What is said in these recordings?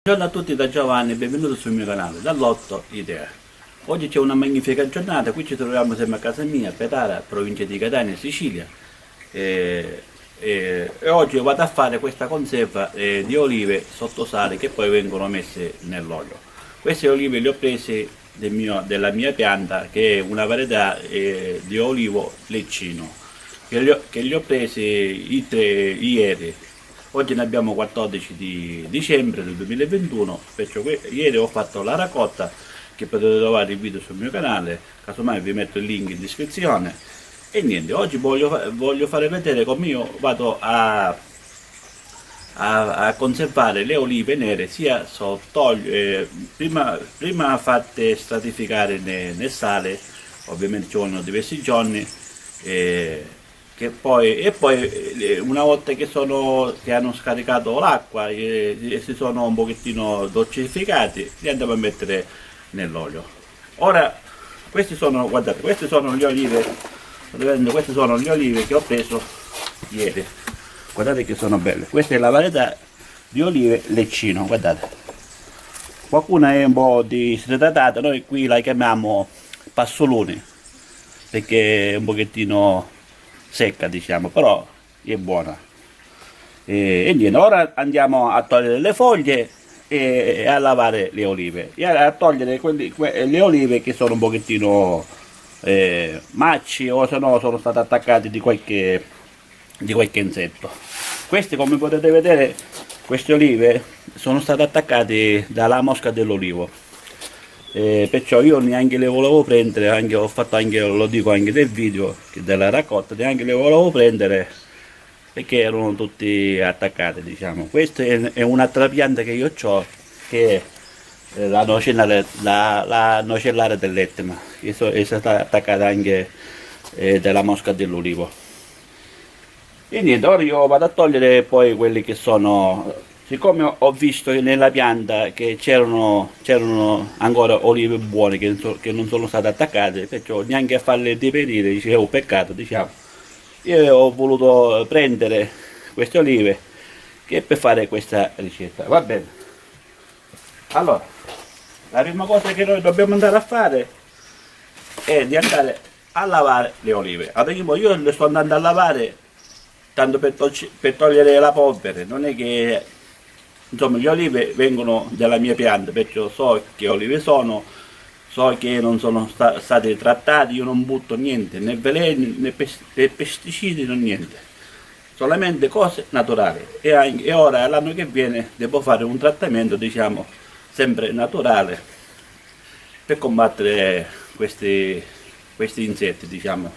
Buongiorno a tutti da Giovanni, benvenuti sul mio canale, dall'Otto Idea. Oggi c'è una magnifica giornata, qui ci troviamo sempre a casa mia, a Petara, provincia di Catania, Sicilia. E oggi vado a fare questa conserva di olive sotto sale che poi vengono messe nell'olio. Queste olive le ho prese della mia pianta, che è una varietà di olivo leccino, che li ho presi ieri. Oggi ne abbiamo 14 di dicembre del 2021, perciò ieri ho fatto la raccolta, che potete trovare il video sul mio canale, casomai vi metto il link in descrizione. E niente, oggi voglio fare vedere come io vado a conservare le olive nere, sia prima fatte stratificare nel sale, ovviamente ci vogliono diversi giorni, poi una volta che hanno scaricato l'acqua e si sono un pochettino dolcificati, li andiamo a mettere nell'olio. Ora guardate, queste sono le olive, queste sono le olive che ho preso ieri, guardate che sono belle. Questa è la varietà di olive leccino, guardate, qualcuna è un po' disidratata, noi qui la chiamiamo passolone perché è un pochettino secca, diciamo, però è buona. E niente, ora andiamo a togliere le foglie e a lavare le olive e a togliere le olive che sono un pochettino macci, o se no sono state attaccate di qualche insetto. Queste, come potete vedere, queste olive sono state attaccate dalla mosca dell'olivo. Perciò io neanche le volevo prendere, ho fatto anche, lo dico anche nel video della raccolta, neanche le volevo prendere perché erano tutti attaccate, diciamo. Questa è un'altra pianta che io ho, che è la nocellare dell'Etna, che è stata attaccata anche dalla mosca dell'olivo. E niente, ora io vado a togliere poi quelli che sono. Siccome ho visto che nella pianta che c'erano ancora olive buone che non sono state attaccate, perciò neanche a farle deperire, dicevo, peccato, diciamo. Io ho voluto prendere queste olive per fare questa ricetta, va bene. Allora, la prima cosa che noi dobbiamo andare a fare è di andare a lavare le olive. Adesso io le sto andando a lavare tanto per togliere la polvere, non è che... Insomma, le olive vengono dalla mia pianta, perciò so che olive sono, so che non sono state trattate, io non butto niente, né veleni né pesticidi, non niente, solamente cose naturali. E ora, l'anno che viene, devo fare un trattamento, diciamo, sempre naturale, per combattere questi insetti, diciamo,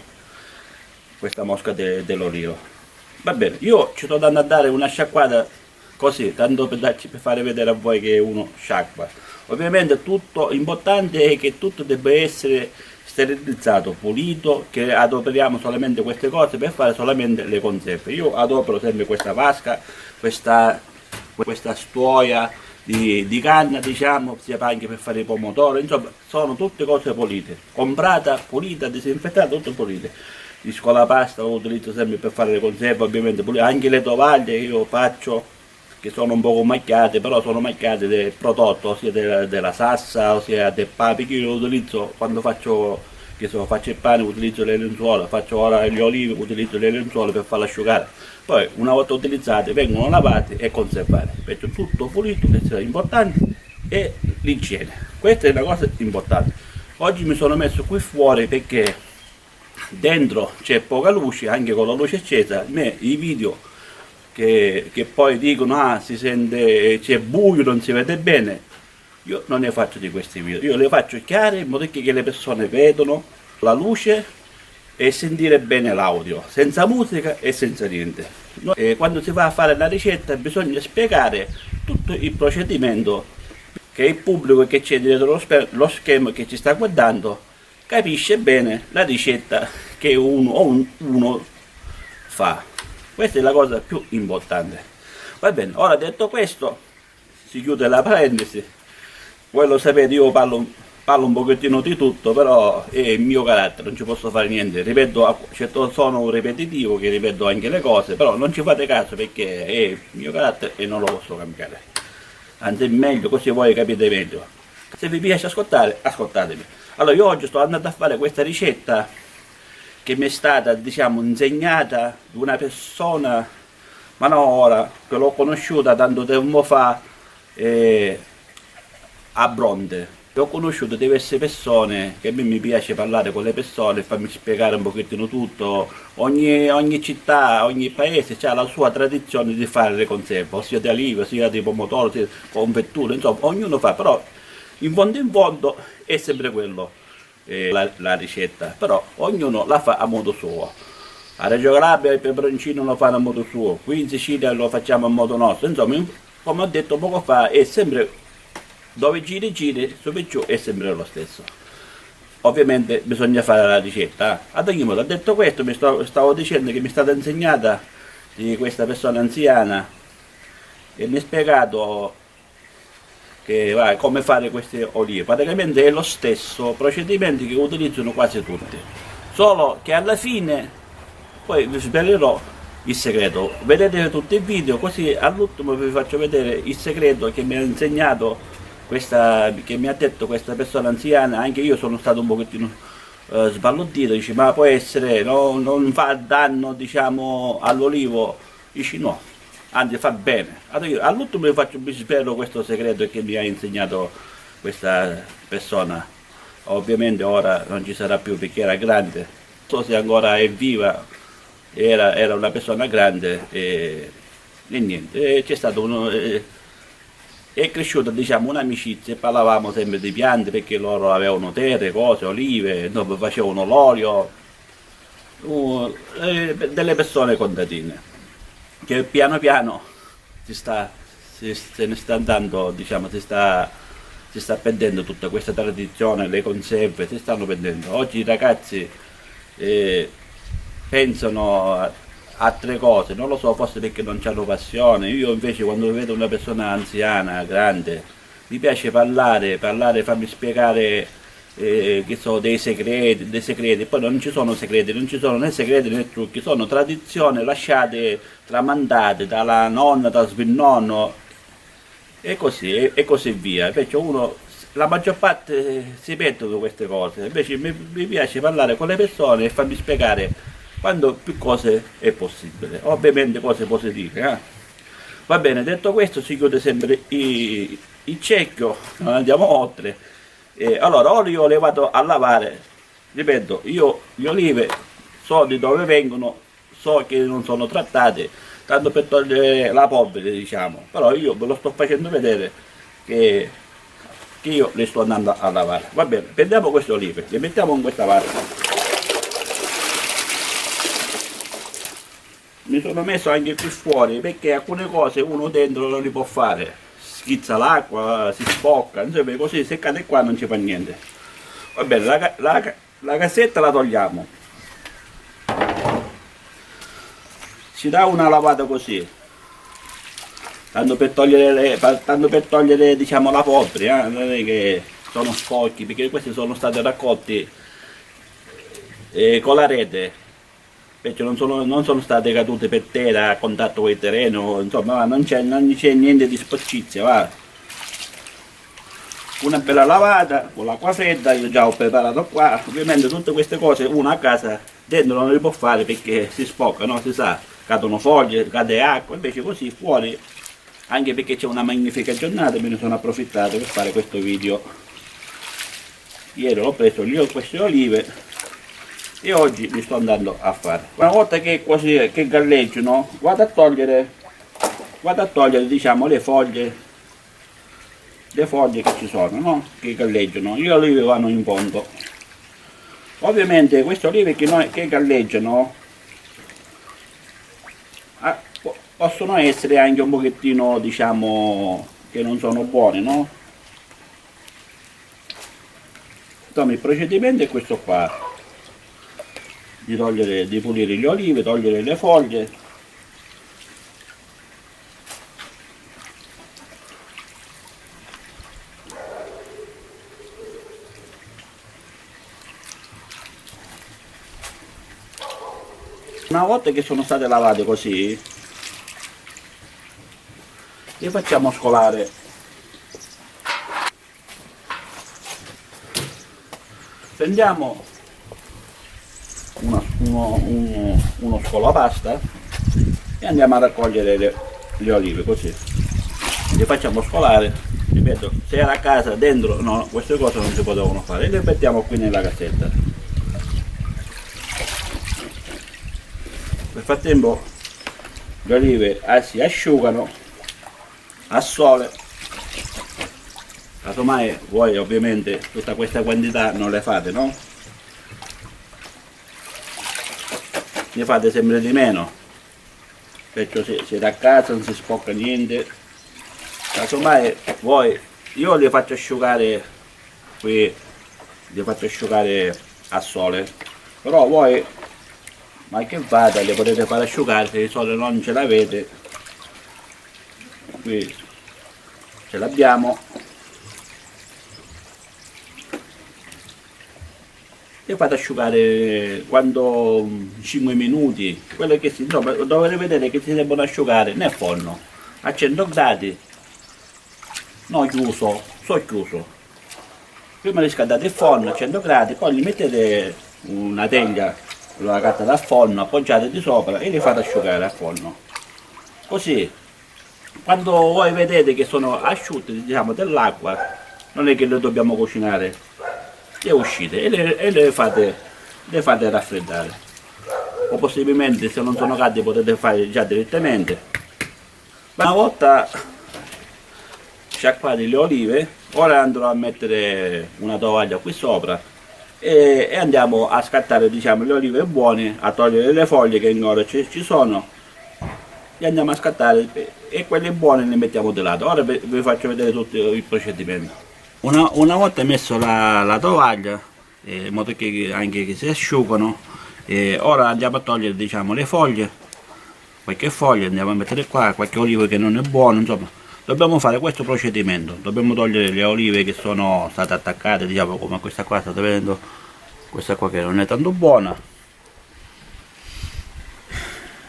questa mosca dell'olivo. Va bene, io ci sto andando a dare una sciacquata così, tanto per fare vedere a voi che uno sciacqua. Ovviamente tutto importante è che tutto debba essere sterilizzato, pulito, che adoperiamo solamente queste cose per fare solamente le conserve. Io adopero sempre questa vasca, questa stuoia di canna, diciamo, sia anche per fare i pomodori, insomma sono tutte cose pulite, comprata, pulita, disinfettata, tutto pulite. Di scolapasta lo utilizzo sempre per fare le conserve, ovviamente pulite. Anche le tovaglie io faccio, che sono un po' macchiate, però sono macchiate del prodotto, sia della sassa, ossia del pane, perché io lo utilizzo quando faccio il pane, utilizzo le lenzuola, faccio ora le olive, utilizzo le lenzuola per farle asciugare. Poi una volta utilizzate vengono lavate e conservate, perché tutto pulito, questo è importante, e l'igiene, questa è una cosa importante. Oggi mi sono messo qui fuori perché dentro c'è poca luce, anche con la luce accesa, i video che poi dicono si sente, c'è buio, non si vede bene, io non ne faccio di questi video, io le faccio chiare in modo che le persone vedono la luce e sentire bene l'audio, senza musica e senza niente. Quando si va a fare la ricetta bisogna spiegare tutto il procedimento, che il pubblico che c'è dietro lo schermo che ci sta guardando capisce bene la ricetta che uno fa. Questa è la cosa più importante. Va bene, ora detto questo, si chiude la parentesi. Voi lo sapete, io parlo un pochettino di tutto, però è il mio carattere, non ci posso fare niente. Ripeto, sono un ripetitivo che ripeto anche le cose, però non ci fate caso perché è il mio carattere e non lo posso cambiare. anzi è meglio, così voi capite meglio. Se vi piace ascoltare, ascoltatemi. Allora io oggi sto andando a fare questa ricetta che mi è stata, diciamo, insegnata da una persona, ma non ora, che l'ho conosciuta tanto tempo fa a Bronte. Ho conosciuto diverse persone, che a me mi piace parlare con le persone, farmi spiegare un pochettino tutto. Ogni città, ogni paese ha la sua tradizione di fare le conserve, sia di olive, sia di pomodoro, sia di confetture, insomma, ognuno fa, però in fondo è sempre quello, la ricetta, però ognuno la fa a modo suo. A Reggio Calabria il peperoncino lo fanno a modo suo, qui in Sicilia lo facciamo a modo nostro, insomma, come ho detto poco fa, è sempre dove giri su per giù è sempre lo stesso. Ovviamente bisogna fare la ricetta. Ad ogni modo, detto questo, stavo dicendo che mi è stata insegnata di questa persona anziana e mi ha spiegato che, come fare queste olive. Praticamente è lo stesso procedimento che utilizzano quasi tutti, solo che alla fine poi vi svelerò il segreto. Vedete tutti i video, così all'ultimo vi faccio vedere il segreto che mi ha insegnato che mi ha detto questa persona anziana. Anche io sono stato un pochettino sbalordito, dice ma può essere, no, non fa danno, diciamo, all'olivo, dici no, anzi fa bene. Allora, all'ultimo vi svelo questo segreto che mi ha insegnato questa persona. Ovviamente ora non ci sarà più perché era grande, non so se ancora è viva, era una persona grande e niente, c'è stato uno... è cresciuta, diciamo, un'amicizia e parlavamo sempre di piante perché loro avevano terre, cose, olive, dopo facevano l'olio, delle persone contadine che piano piano se ne sta andando, diciamo, si sta perdendo tutta questa tradizione, le conserve si stanno perdendo. Oggi i ragazzi pensano a altre cose, non lo so, forse perché non hanno passione. Io invece quando vedo una persona anziana, grande, mi piace parlare, farmi spiegare che so, dei segreti, poi non ci sono segreti, non ci sono né segreti né trucchi, sono tradizioni lasciate, tramandate dalla nonna, dal sbirnonno e così via. Invece la maggior parte si perdono queste cose, invece mi piace parlare con le persone e farmi spiegare quando più cose è possibile, ovviamente cose positive. Va bene, detto questo si chiude sempre il cerchio, non andiamo oltre. Allora, ora io le vado a lavare, ripeto, io le olive so di dove vengono, so che non sono trattate, tanto per togliere la polvere, diciamo, però io ve lo sto facendo vedere che io le sto andando a lavare. Va bene, prendiamo queste olive, le mettiamo in questa vasca. Mi sono messo anche qui fuori perché alcune cose uno dentro non li può fare, schizza l'acqua, si spocca, insomma, così se cade qua non ci fa niente. Va bene, la cassetta la togliamo, si dà una lavata così, tanto per togliere, diciamo, la polvere, non è che sono sporchi, perché questi sono stati raccolti con la rete, perché non sono state cadute per terra a contatto con il terreno, insomma non c'è niente di sporcizia, va. Una bella lavata con l'acqua fredda, io già ho preparato qua. Ovviamente tutte queste cose uno a casa dentro non le può fare perché si spocca, no? Si sa, cadono foglie, cade acqua, invece così fuori, anche perché c'è una magnifica giornata, me ne sono approfittato per fare questo video. Ieri ho preso queste olive e oggi li sto andando a fare. Una volta che così che galleggiano, vado a togliere, diciamo, le foglie che ci sono, no? Che galleggiano. Le olive vanno in fondo. Ovviamente queste olive che galleggiano possono essere anche un pochettino, diciamo, che non sono buone, no? Insomma, il procedimento è questo qua, di pulire le olive, togliere le foglie. Una volta che sono state lavate così, le facciamo scolare prendiamo uno scolapasta e andiamo a raccogliere le olive così, le facciamo scolare. Ripeto, se era a casa dentro no, queste cose non si potevano fare, le mettiamo qui nella cassetta. Nel frattempo le olive si asciugano a sole. Casomai voi ovviamente tutta questa quantità non le fate, no? Ne fate sempre di meno, perciò se siete a casa non si spocca niente. Casomai voi, io li faccio asciugare qui, li faccio asciugare a sole, però voi ma che vada, le potete fare asciugare se di sole non ce l'avete. Qui ce l'abbiamo, le fate asciugare quando 5 minuti, quello che si, insomma, dovete vedere che si devono asciugare nel forno a 100 gradi, non chiuso, chiuso. Prima riscaldate il forno a 100 gradi, poi li mettete una teglia, la carta dal forno, appoggiate di sopra e li fate asciugare al forno. Così, quando voi vedete che sono asciutte, diciamo, dell'acqua, non è che le dobbiamo cucinare, le uscite e le fate raffreddare. O possibilmente, se non sono calde, potete fare già direttamente. Una volta sciacquate le olive, ora andrò a mettere una tovaglia qui sopra e andiamo a scattare, diciamo, le olive buone, a togliere le foglie che ancora ci sono, e andiamo a scattare, e quelle buone le mettiamo di lato. Ora vi faccio vedere tutto il procedimento. Una volta messo la tovaglia, in modo che anche che si asciugano, ora andiamo a togliere, diciamo, le foglie, qualche foglia andiamo a mettere qua, qualche olivo che non è buono, insomma. Dobbiamo fare questo procedimento, dobbiamo togliere le olive che sono state attaccate, diciamo, come questa qua, state vedendo, questa qua che non è tanto buona.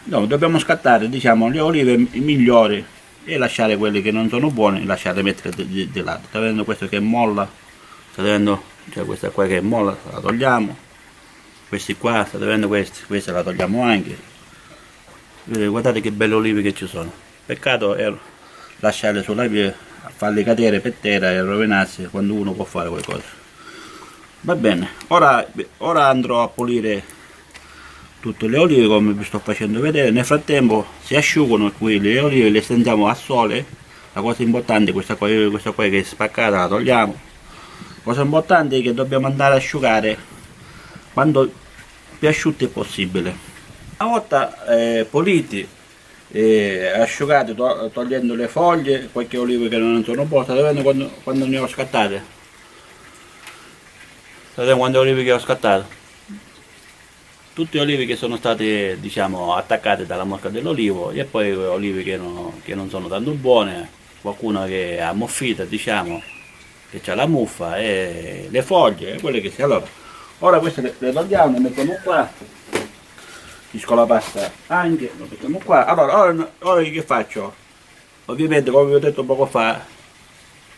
No, dobbiamo scattare, diciamo, le olive migliori e lasciare quelle che non sono buone, lasciare mettere di lato. State vedendo questo che è molla, state vedendo, cioè questa qua che è molla, la togliamo. Questi qua, state vedendo questa la togliamo anche. Guardate che belle olive che ci sono. Peccato è lasciarle sulla via, farle cadere per terra e rovinarsi quando uno può fare qualcosa. Va bene, ora andrò a pulire tutte le olive come vi sto facendo vedere. Nel frattempo si asciugano qui le olive, le stendiamo a sole. La cosa importante è questa qua che è spaccata, la togliamo. La cosa importante è che dobbiamo andare a asciugare quando più asciutti possibile. Una volta puliti asciugate, togliendo le foglie, qualche olive che non sono buone, state vedendo quando ne ho scattate? State vedendo quante olive che ho scattato? Tutte le olive che sono state, diciamo, attaccate dalla mosca dell'olivo, e poi olive che non sono tanto buone, qualcuna che è ammuffita, diciamo, che c'ha la muffa, e le foglie, quelle che si. Allora, ora queste le togliamo, le mettiamo qua. Il scolapasta anche, lo mettiamo qua. Allora, ora che faccio? Ovviamente, come vi ho detto poco fa,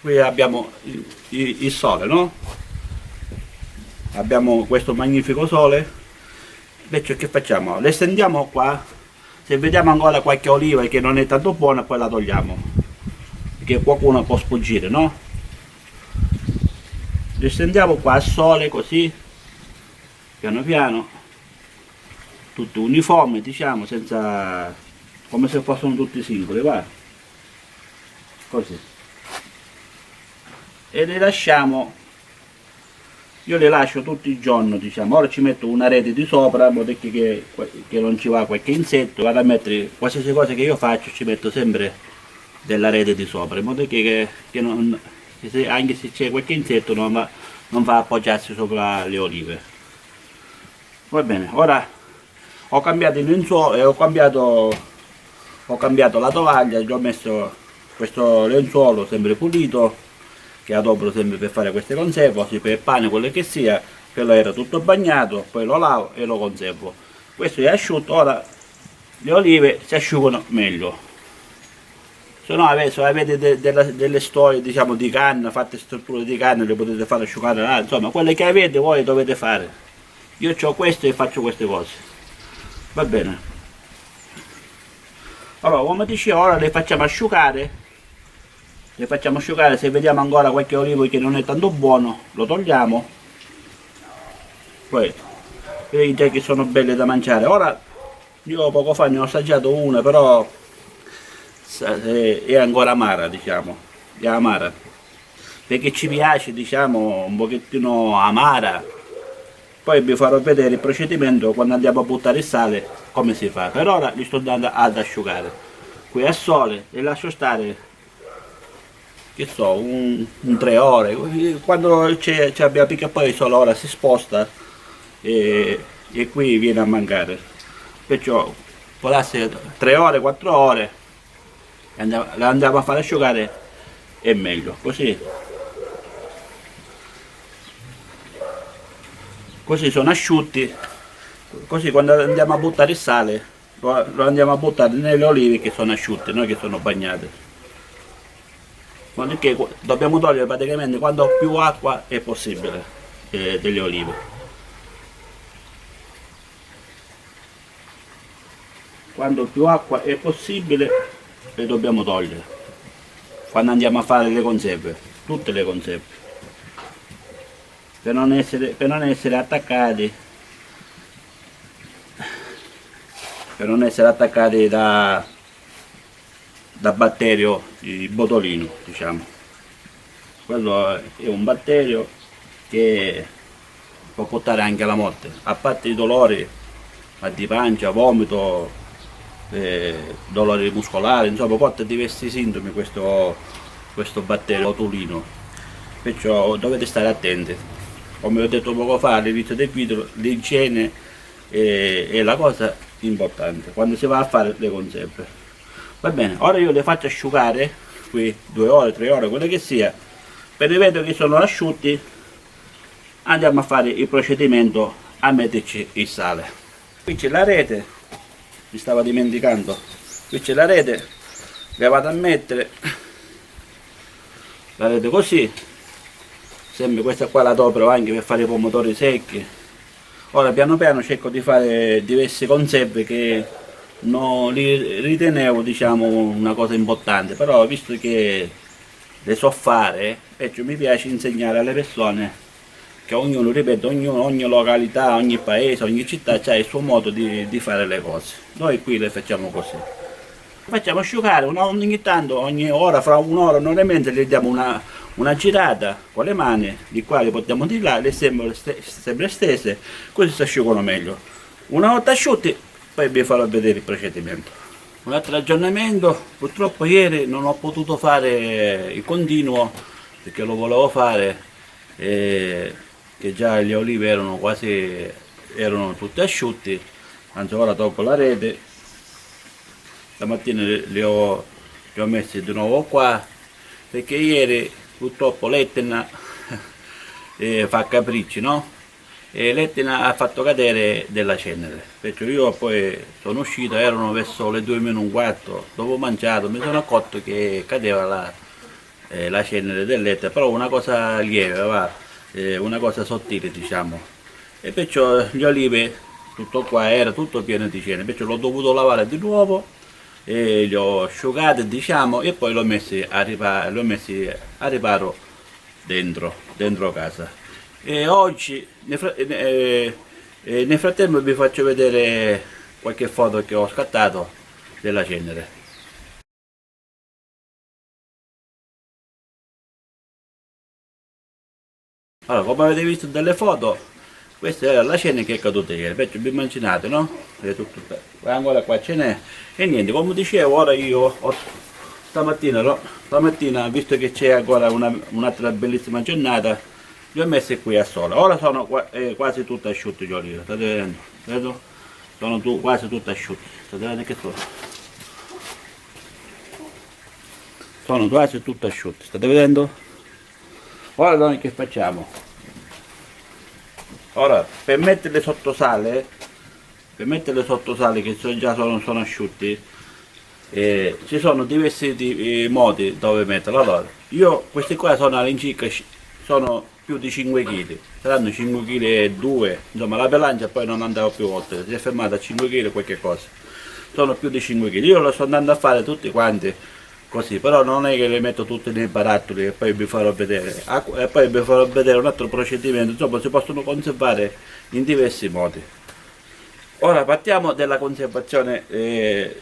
qui abbiamo il sole, no? Abbiamo questo magnifico sole. Invece che facciamo? Le stendiamo qua. Se vediamo ancora qualche oliva che non è tanto buona, poi la togliamo, perché qualcuno può sfuggire, no? Le stendiamo qua al sole, così, piano piano, tutto uniforme, diciamo, senza, come se fossero tutti singoli, va, così, e le lasciamo. Io le lascio tutti il giorno, diciamo. Ora ci metto una rete di sopra, in modo che non ci va qualche insetto. Vado a mettere qualsiasi cosa che io faccio, ci metto sempre della rete di sopra, in modo che anche se c'è qualche insetto non va a appoggiarsi sopra le olive. Va bene, ora ho cambiato il lenzuolo e ho cambiato la tovaglia, gli ho messo questo lenzuolo sempre pulito, che adopero sempre per fare queste conserve, così per il pane, quello che sia. Quello era tutto bagnato, poi lo lavo e lo conservo. Questo è asciutto. Ora le olive si asciugano meglio, Se no avete delle storie, diciamo, di canna, fatte strutture di canna, le potete fare asciugare là, insomma, quelle che avete voi dovete fare. Io ho questo e faccio queste cose. Va bene. Allora, come dicevo, ora le facciamo asciugare. Le facciamo asciugare, se vediamo ancora qualche olivo che non è tanto buono, lo togliamo. Poi, vedete che sono belle da mangiare. Ora, io poco fa ne ho assaggiato una, però è ancora amara, diciamo, è amara, perché ci piace, diciamo, un pochettino amara. Poi vi farò vedere il procedimento quando andiamo a buttare il sale, come si fa. Per ora li sto andando ad asciugare qui al sole e lascio stare, che so, un 3 ore, quando c'è abbiamo, perché poi il sole ora si sposta e qui viene a mancare, perciò può essere 3 ore, 4 ore, la andiamo a fare asciugare, è meglio così. Così sono asciutti, così quando andiamo a buttare il sale lo andiamo a buttare nelle olive che sono asciutte, non che sono bagnate. Perché dobbiamo togliere praticamente quanto più acqua è possibile delle olive. Quanto più acqua è possibile le dobbiamo togliere quando andiamo a fare le conserve, tutte le conserve, per non essere attaccati, da batterio di botolino, diciamo. Quello è un batterio che può portare anche alla morte, a parte i dolori, mal di pancia, vomito, dolori muscolari, insomma porta diversi sintomi questo batterio botulino, perciò dovete stare attenti. Come ho detto poco fa all'inizio del video, l'igiene è la cosa importante quando si va a fare le conserve. Va bene, ora io le faccio asciugare qui 2 ore, 3 ore, quello che sia. Per vedere che sono asciutti andiamo a fare il procedimento a metterci il sale. Qui c'è la rete, mi stavo dimenticando, qui c'è la rete, le vado a mettere la rete così, sempre questa qua la adopero anche per fare i pomodori secchi. Ora piano piano cerco di fare diverse conserve che non li ritenevo, diciamo, una cosa importante, però visto che le so fare, cioè, mi piace insegnare alle persone che ognuno, ripeto, ogni località, ogni paese, ogni città ha il suo modo di fare le cose. Noi qui le facciamo così. Facciamo asciugare ogni tanto, ogni ora, fra un'ora, un'ora e mezza, le diamo una girata con le mani, di qua le portiamo di là, le sempre stese, così si asciugano meglio. Una volta asciutti, poi vi farò vedere il procedimento. Un altro aggiornamento, purtroppo ieri non ho potuto fare il continuo perché lo volevo fare, che già gli olivi erano tutti asciutti, anzi ora tolgo la rete. Stamattina li ho messi di nuovo qua perché ieri purtroppo l'Etna fa capricci, no? E l'Etna ha fatto cadere della cenere, perciò io poi sono uscito, erano verso le 2 meno un quarto, dopo mangiato mi sono accorto che cadeva la cenere dell'Etna, però una cosa lieve, una cosa sottile, diciamo, e perciò gli olivi tutto qua era tutto pieno di cenere, perciò l'ho dovuto lavare di nuovo e li ho asciugati, diciamo, e poi l'ho messi a riparo dentro casa. E oggi nel frattempo vi faccio vedere qualche foto che ho scattato della cenere. Allora, come avete visto dalle foto, questa era la cenere che è caduta ieri, perciò vi immaginate, no? Ancora qua ce n'è. E niente, come dicevo, ora io stamattina, visto che c'è ancora un'altra bellissima giornata, li ho messi qui a sole. Ora sono quasi tutti asciutti gli olivi, state vedendo? Vedo? Sono quasi tutti asciutti, state vedendo che sono quasi tutti asciutti, state vedendo? Ora noi che facciamo? Ora per metterle sotto sale che già sono asciutti, Ci sono diversi modi dove metterlo. Allora, io questi qua sono all'incirca sono più di 5 kg, saranno 5 kg e 2, insomma la bilancia poi non andava più oltre, si è fermata a 5 kg qualche cosa, sono più di 5 kg, io lo sto andando a fare tutti quanti così, però non è che le metto tutti nei barattoli e poi vi farò vedere, e poi vi farò vedere un altro procedimento, insomma si possono conservare in diversi modi. Ora partiamo dalla conservazione delle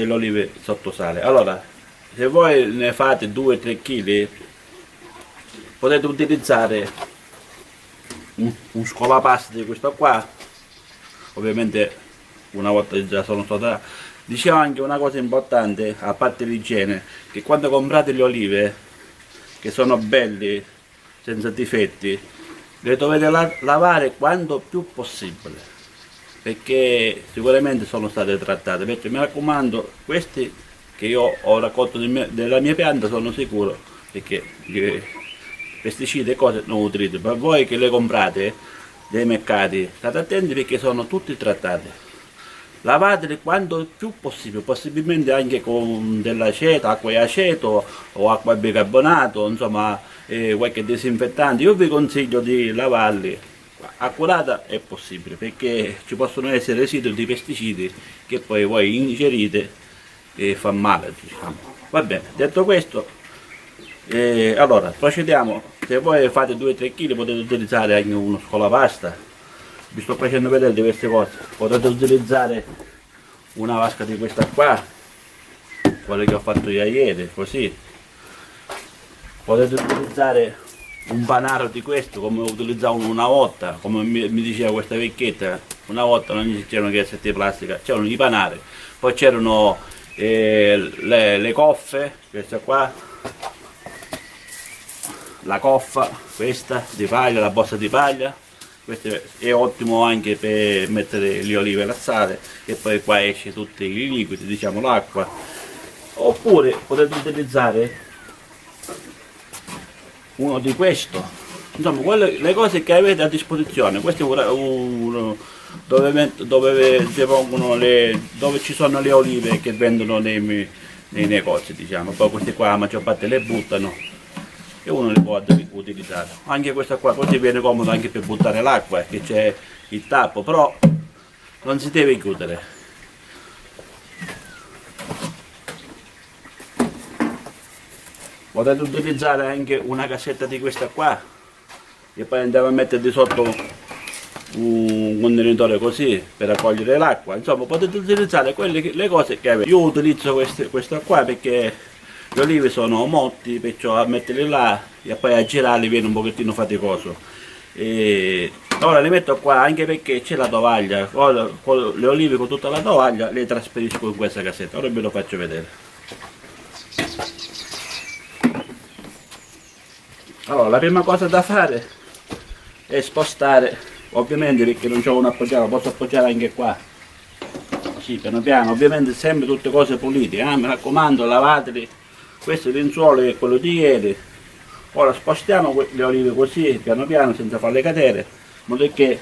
olive sotto sale. Allora, se voi ne fate 2-3 kg, potete utilizzare un scolapasta di questo qua, ovviamente una volta già sono stata. Dicevo anche una cosa importante, a parte l'igiene, che quando comprate le olive, che sono belli, senza difetti, le dovete lavare quanto più possibile, perché sicuramente sono state trattate. Perché mi raccomando, questi che io ho raccolto della mia pianta sono sicuro, perché pesticidi e cose non utilizzo. Per voi che le comprate dai mercati, state attenti perché sono tutti trattati. Lavateli quanto più possibile, possibilmente anche con dell'aceto, acqua e aceto o acqua e bicarbonato, insomma qualche disinfettante. Io vi consiglio di lavarli accurata è possibile, perché ci possono essere residui di pesticidi che poi voi ingerite e fa male, diciamo. Va bene, detto questo, allora procediamo. Se voi fate 2-3 kg potete utilizzare anche uno scolapasta, vi sto facendo vedere diverse cose. Potete utilizzare una vasca di questa qua, quella che ho fatto io ieri, così. Potete utilizzare un panaro di questo come utilizzavano una volta, come mi diceva questa vecchietta, una volta non c'erano che cassetti di plastica, c'erano i panari, poi c'erano le coffe, questa qua, la coffa, questa di paglia, la borsa di paglia, questo è ottimo anche per mettere le olive al sale e poi qua esce tutti i liquidi, diciamo l'acqua. Oppure potete utilizzare uno di questo, insomma le cose che avete a disposizione. Questo è dove ci sono le olive che vendono nei negozi, diciamo. Poi queste qua la maggior parte le buttano e uno le può utilizzare. Anche questa qua così viene comodo anche per buttare l'acqua, che c'è il tappo, però non si deve chiudere. Potete utilizzare anche una cassetta di questa qua e poi andiamo a mettere di sotto un contenitore così per raccogliere l'acqua. Insomma, potete utilizzare le cose che avete. Io utilizzo questa qua perché le olive sono motti, perciò a metterle là e poi a girarli viene un pochettino faticoso. E ora le metto qua anche perché c'è la tovaglia. Ora, con le olive con tutta la tovaglia le trasferisco in questa cassetta. Ora ve lo faccio vedere. Allora, la prima cosa da fare è spostare, ovviamente perché non c'ho uno appoggiato, posso appoggiare anche qua, così piano piano, ovviamente sempre tutte cose pulite, mi raccomando, lavateli. Questo lenzuolo è quello di ieri. Ora spostiamo le olive così, piano piano, senza farle cadere, in modo che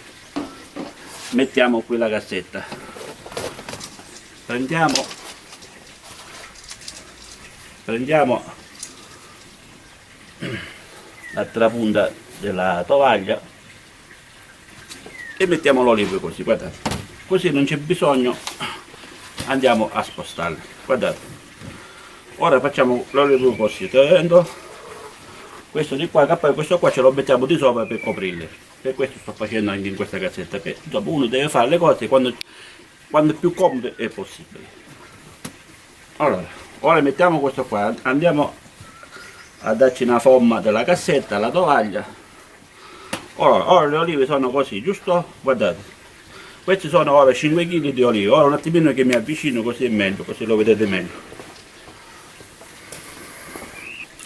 mettiamo qui la cassetta. Prendiamo l'altra punta della tovaglia e mettiamo l'olive così, guardate, così non c'è bisogno, andiamo a spostarle, guardate. Ora facciamo l'olive così, tenendo questo di qua, che poi questo qua ce lo mettiamo di sopra per coprirle. Per questo sto facendo anche in questa cassetta, perché dopo uno deve fare le cose quando è più comodo è possibile. Allora, ora mettiamo questo qua, andiamo a darci una forma della cassetta, la tovaglia. Ora le olive sono così, giusto? Guardate, questi sono ora 5 kg di olive. Ora un attimino che mi avvicino così è meglio, così lo vedete meglio.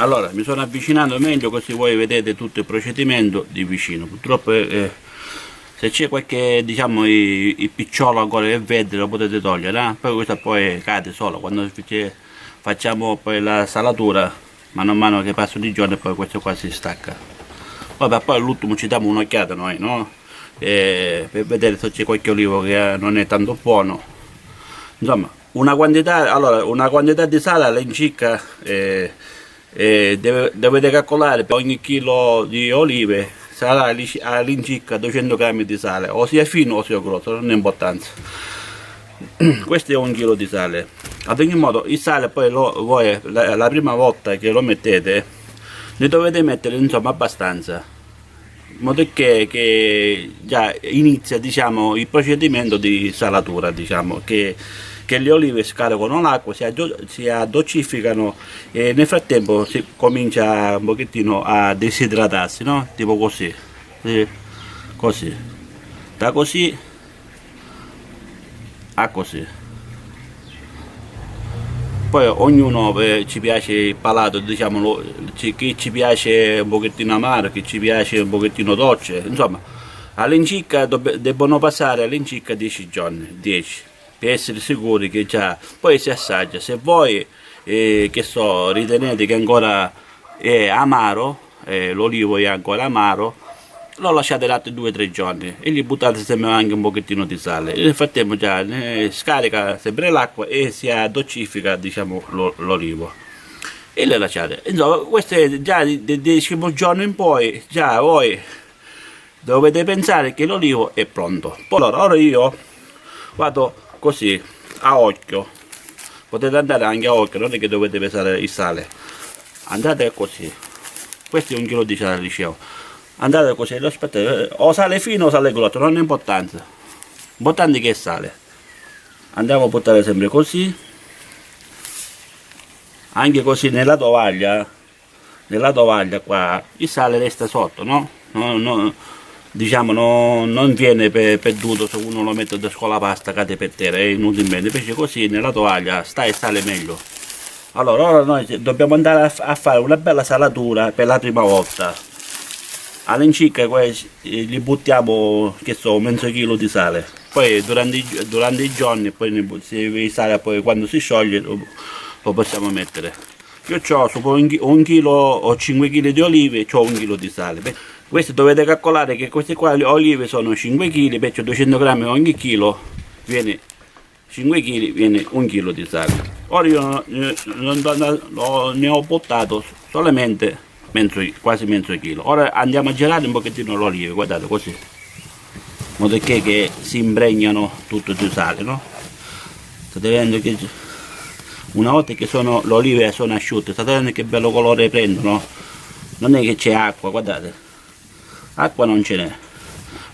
Allora, mi sono avvicinato meglio così voi vedete tutto il procedimento di vicino. Purtroppo se c'è qualche, diciamo, il picciolo ancora che verde lo potete togliere, poi questa poi cade solo quando facciamo poi la salatura. Mano a mano che passano i giorni poi questo qua si stacca. Vabbè, poi all'ultimo ci diamo un'occhiata noi, no? Per vedere se c'è qualche olivo che non è tanto buono. Insomma, una quantità di sale all'incirca dovete calcolare per ogni chilo di olive sarà all'incirca 200 grammi di sale, o sia fino o sia grosso, non ha importanza. Questo è un chilo di sale. Ad ogni modo il sale poi voi la prima volta che lo mettete ne dovete mettere insomma abbastanza, in modo che già inizia, diciamo, il procedimento di salatura, diciamo, che le olive scaricano l'acqua, si addolcificano e nel frattempo si comincia un pochettino a disidratarsi, no? Tipo così, sì, così, da così a così. Poi ognuno ci piace il palato, diciamo, chi ci piace un pochettino amaro, chi ci piace un pochettino dolce, insomma, all'incirca debbono passare all'incirca 10 giorni, 10, per essere sicuri che già, poi si assaggia. Se voi, che so, ritenete che ancora è amaro, l'olivo è ancora amaro, lo lasciate l'altri 2-3 giorni e gli buttate sempre anche un pochettino di sale. Nel frattempo già scarica sempre l'acqua e si addolcifica, diciamo, l'olivo e le lasciate. Insomma, questo è già del 10° giorno in poi, già voi dovete pensare che l'olivo è pronto. Poi ora io vado così a occhio, potete andare anche a occhio, non è che dovete pesare il sale, andate così. Questo è un chilo di sale, dicevo. Andate così, aspettate, o sale fino o sale grotto, non ha importanza, l'importante è che sale. Andiamo a buttare sempre così, anche così nella tovaglia qua il sale resta sotto, no? Diciamo non viene perduto, se uno lo mette da scolapasta cade per terra, è inutilmente, invece così nella tovaglia sta e sale meglio. Allora ora noi dobbiamo andare a fare una bella salatura per la prima volta. All'incirca gli buttiamo, che so, mezzo chilo di sale, poi durante i giorni, poi il sale poi quando si scioglie lo possiamo mettere. Io ho su un chilo o 5 kg di olive, ho un chilo di sale. Questo dovete calcolare che queste qua le olive sono 5 kg, perciò 200 grammi ogni chilo viene 5 kg, viene un chilo di sale. Ora io ne ho buttato solamente quasi mezzo chilo. Ora andiamo a gelare un pochettino l'olive, guardate così, in modo che si impregnano tutto di sale, no? State vedendo che una volta che le olive sono asciutte, state vedendo che bello colore prendono? Non è che c'è acqua, guardate, acqua non ce n'è,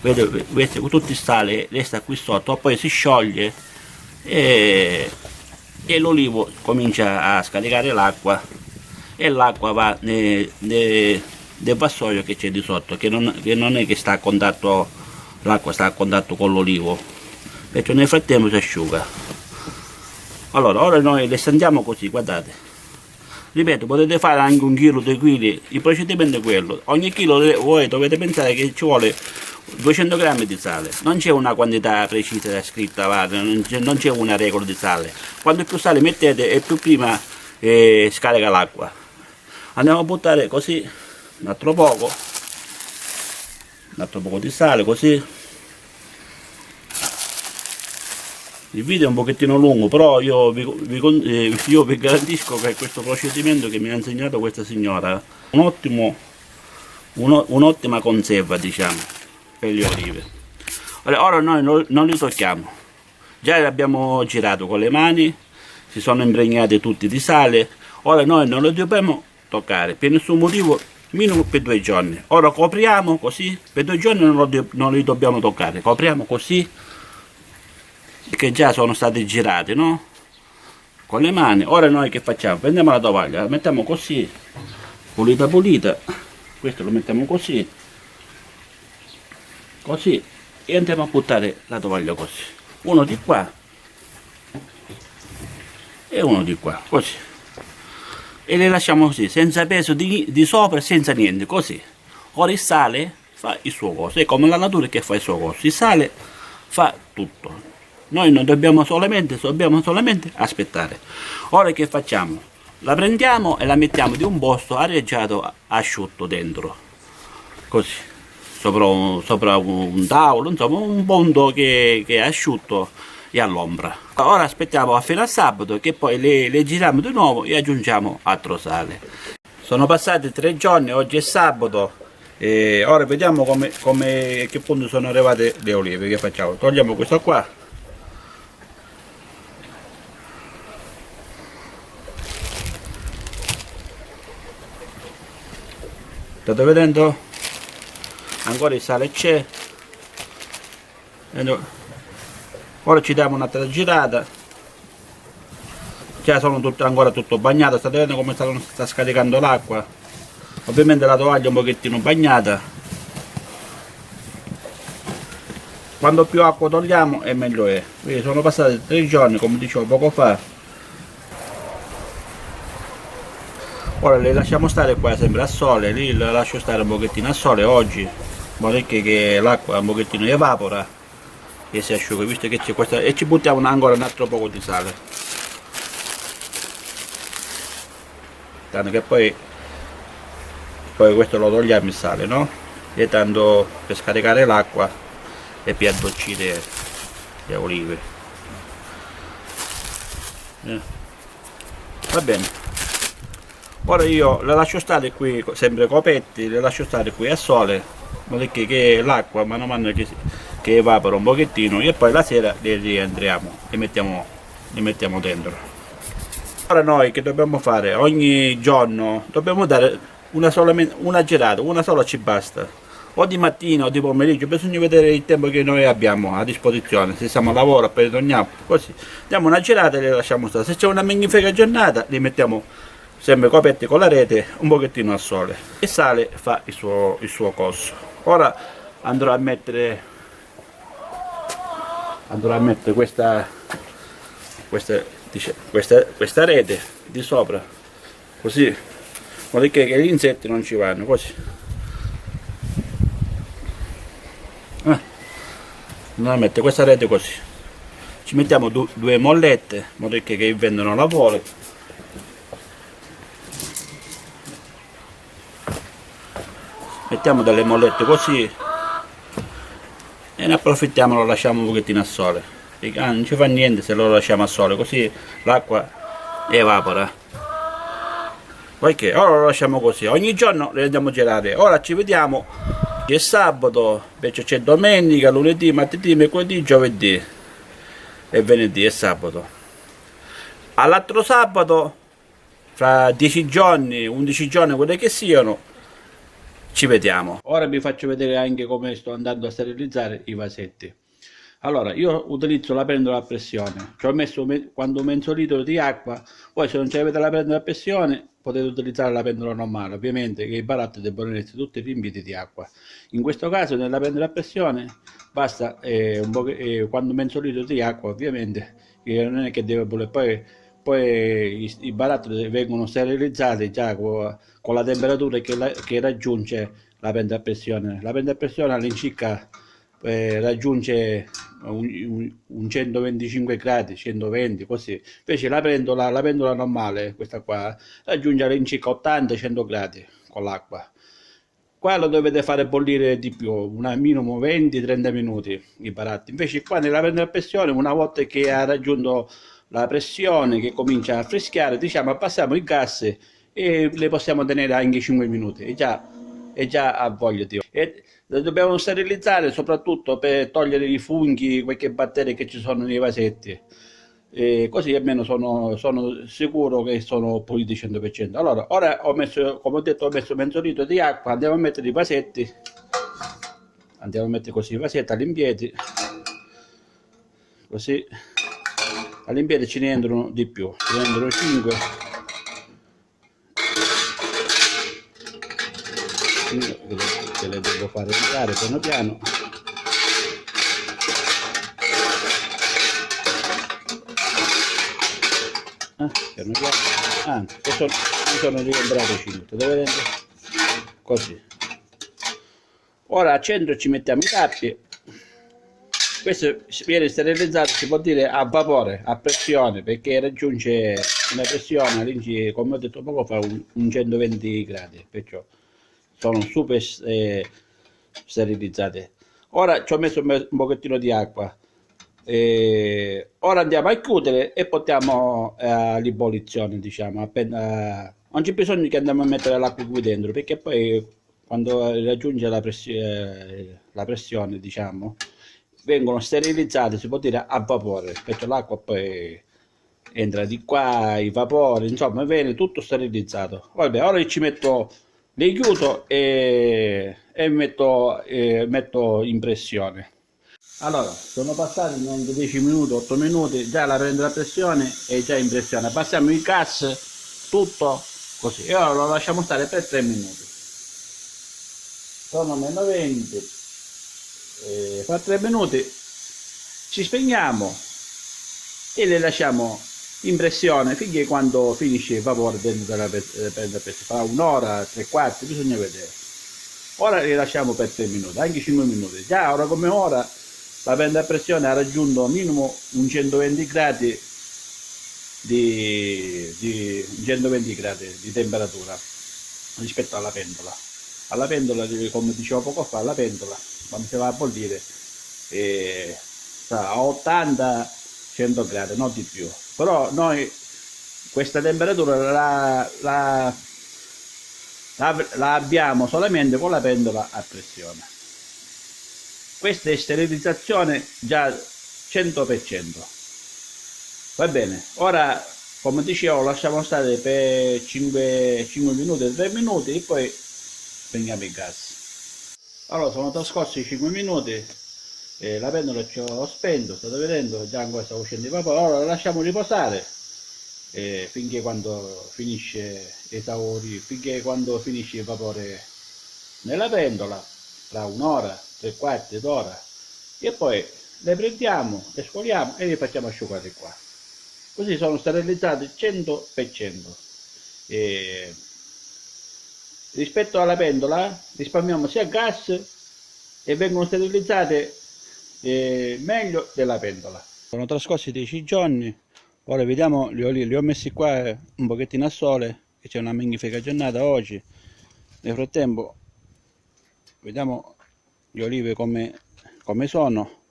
vedete, tutto il sale resta qui sotto, poi si scioglie e l'olivo comincia a scaricare l'acqua e l'acqua va nel vassoio che c'è di sotto, che non è che sta a contatto, l'acqua sta a contatto con l'olivo, perciò nel frattempo si asciuga. Allora ora noi le stendiamo così, guardate, ripeto, potete fare anche un chilo, 2 kg, il procedimento è quello. Ogni chilo voi dovete pensare che ci vuole 200 grammi di sale, non c'è una quantità precisa scritta, non c'è una regola di sale. Quanto più sale mettete e più prima scarica l'acqua. Andiamo a buttare così un altro poco di sale, così. Il video è un pochettino lungo, però io vi garantisco che questo procedimento che mi ha insegnato questa signora è un'ottima conserva, diciamo, per le olive. Ora noi non li tocchiamo, già li abbiamo girato con le mani, si sono impregnati tutti di sale. Ora noi non li dobbiamo toccare per nessun motivo, minimo per 2 giorni. Ora copriamo così, per 2 giorni non li dobbiamo toccare, copriamo così, che già sono stati girati, no? Con le mani. Ora noi che facciamo? Prendiamo la tovaglia, la mettiamo così, pulita, questo lo mettiamo così, e andiamo a buttare la tovaglia così, uno di qua e uno di qua, così, e le lasciamo così, senza peso di sopra, senza niente, così. Ora il sale fa il suo coso, è come la natura che fa il suo coso, il sale fa tutto. Noi non dobbiamo solamente aspettare. Ora che facciamo? La prendiamo e la mettiamo di un posto areggiato, asciutto dentro, così, sopra un tavolo, insomma un punto che è asciutto, e all'ombra. Ora aspettiamo fino a sabato che poi le giriamo di nuovo e aggiungiamo altro sale. Sono passati 3 giorni, oggi è sabato e ora vediamo a che punto sono arrivate le olive. Che facciamo? Togliamo questo qua. State vedendo? Ancora il sale c'è. Ora ci diamo un'altra girata. Già sono ancora tutto bagnato. State vedendo come sta scaricando l'acqua. Ovviamente la tovaglia è un pochettino bagnata. Quando più acqua togliamo e meglio è. Quindi sono passati 3 giorni, come dicevo poco fa. Ora le lasciamo stare qua sempre a sole, lì le lascio stare un pochettino a sole oggi, in modo che l'acqua un pochettino evapora e si asciuga, visto che c'è questa, e ci buttiamo ancora un altro poco di sale. Tanto che poi questo lo togliamo il sale, no? E tanto per scaricare l'acqua e per addolcire le olive. Va bene. Ora io le lascio stare qui, sempre coperti, le lascio stare qui a sole, in modo che l'acqua man mano che evapora un pochettino e poi la sera le rientriamo e li mettiamo dentro. Ora noi che dobbiamo fare? Ogni giorno dobbiamo dare una girata, una sola ci basta. O di mattina o di pomeriggio, bisogna vedere il tempo che noi abbiamo a disposizione, se siamo a lavoro, poi torniamo, così. Diamo una girata e le lasciamo stare. Se c'è una magnifica giornata li mettiamo sempre coperti con la rete un pochettino al sole. Il sale fa il suo corso. Ora andrò a mettere questa rete di sopra, così, in modo che gli insetti non ci vanno, così. Andiamo a mettere questa rete così. Ci mettiamo due mollette, in modo che vendono la vole. Mettiamo delle mollette così e ne approfittiamo, lo lasciamo un pochettino a sole. Non ci fa niente se lo lasciamo a sole, così l'acqua evapora. Poiché ora lo lasciamo così, ogni giorno le andiamo a girare. Ora ci vediamo, è sabato, invece c'è domenica, lunedì, martedì, mercoledì, giovedì e venerdì e sabato. All'altro sabato, fra 10 giorni, 11 giorni, quelle che siano, ci vediamo. Ora vi faccio vedere anche come sto andando a sterilizzare i vasetti. Allora, io utilizzo la pentola a pressione. Ci ho messo quando mezzo litro di acqua. Poi se non avete la pentola a pressione potete utilizzare la pentola normale. Ovviamente che i barattoli devono essere tutti riempiti di acqua. In questo caso nella pentola a pressione basta quando mezzo litro di acqua, ovviamente, non è che deve bollire. Poi i barattoli vengono sterilizzati già con la temperatura che raggiunge la pentola a pressione. La pentola a pressione all'incirca raggiunge un 125 gradi, 120 così. Invece la pentola normale, questa qua, raggiunge all'incirca 80-100 gradi con l'acqua. Qua lo dovete fare bollire di più, una minimo 20-30 minuti i baratti. Invece qua nella pentola a pressione, una volta che ha raggiunto la pressione, che comincia a freschiare, diciamo, abbassiamo il gas e le possiamo tenere anche 5 minuti e già ha voglia di. E le dobbiamo sterilizzare soprattutto per togliere i funghi, qualche batteria che ci sono nei vasetti, e così almeno sono sicuro che sono puliti 100%. Allora, ora come ho detto, ho messo mezzo litro di acqua, andiamo a mettere i vasetti, andiamo a mettere così i vasetti all'impiede, così. All'impiede ce ne entrano di più, ce ne entrano 5. Che le devo fare entrare piano piano. Piano piano. Mi sono rientrate 5, vedete? Così. Ora al centro ci mettiamo i tappi. Questo viene sterilizzato, si può dire, a vapore, a pressione, perché raggiunge una pressione, come ho detto poco fa, un 120 gradi, perciò sono super sterilizzate. Ora ci ho messo un pochettino di acqua Ora andiamo a chiudere e portiamo all'ebollizione, diciamo. Non c'è bisogno che andiamo a mettere l'acqua qui dentro, perché poi quando raggiunge la pressione, diciamo, vengono sterilizzate, si può dire, a vapore, perché l'acqua poi entra di qua, i vapori, insomma, viene tutto sterilizzato. Vabbè, ora ci metto, le chiudo e metto in pressione. Allora, sono passati neanche 10 minuti, 8 minuti, già la prende la pressione e già in pressione. Passiamo il gas, tutto così. E ora lo lasciamo stare per 3 minuti. Sono meno 20, fra 3 minuti ci spegniamo e le lasciamo in pressione finché quando finisce il vapore dentro della pressione. Fa un'ora, 3 quarti, bisogna vedere. Ora le lasciamo per 3 minuti, anche 5 minuti. Già ora come ora la pentola a pressione ha raggiunto minimo un 120 gradi di 120 gradi di temperatura rispetto alla pentola. Alla pentola, come dicevo poco fa, la pentola quando si va a bollire sta a 80-100 gradi, non di più. Però noi questa temperatura la abbiamo solamente con la pentola a pressione. Questa è sterilizzazione già 100%. Va bene, ora come dicevo lasciamo stare per 5 minuti, 3 minuti e poi spegniamo il gas. Allora sono trascorsi 5 minuti, la pentola ci ho spento, state vedendo, già ancora sta uscendo il vapore. Ora la lasciamo riposare finché quando finisce finché quando finisce il vapore nella pentola, tra un'ora, 3 quarti d'ora, e poi le prendiamo, le scoliamo e le facciamo asciugare qua. Così sono sterilizzate 100%. Rispetto alla pentola risparmiamo sia gas e vengono sterilizzate meglio della pentola. Sono trascorsi 10 giorni, ora vediamo, li ho messi qua un pochettino a sole, che c'è una magnifica giornata oggi. Nel frattempo vediamo le olive come sono.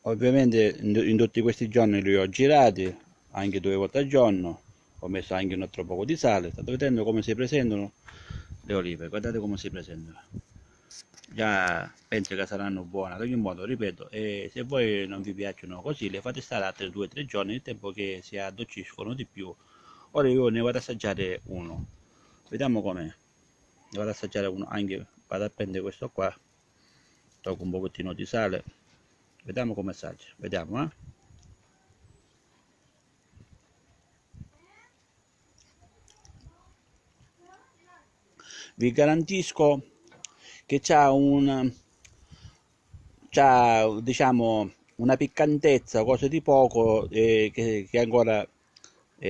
Ovviamente in tutti questi giorni li ho girati anche 2 volte al giorno, ho messo anche un altro poco di sale. State vedendo come si presentano le olive, guardate come si presentano. Già penso che saranno buone ad ogni modo, ripeto, e se voi non vi piacciono così le fate stare altri 2-3 giorni, il tempo che si addolciscono di più. Ora io ne vado ad assaggiare uno, vediamo com'è. Ne vado ad assaggiare uno, anche vado a prendere questo qua, tolgo un pochettino di sale, vediamo come assaggia, vediamo. Vi garantisco che c'ha diciamo una piccantezza, cosa di poco, che ancora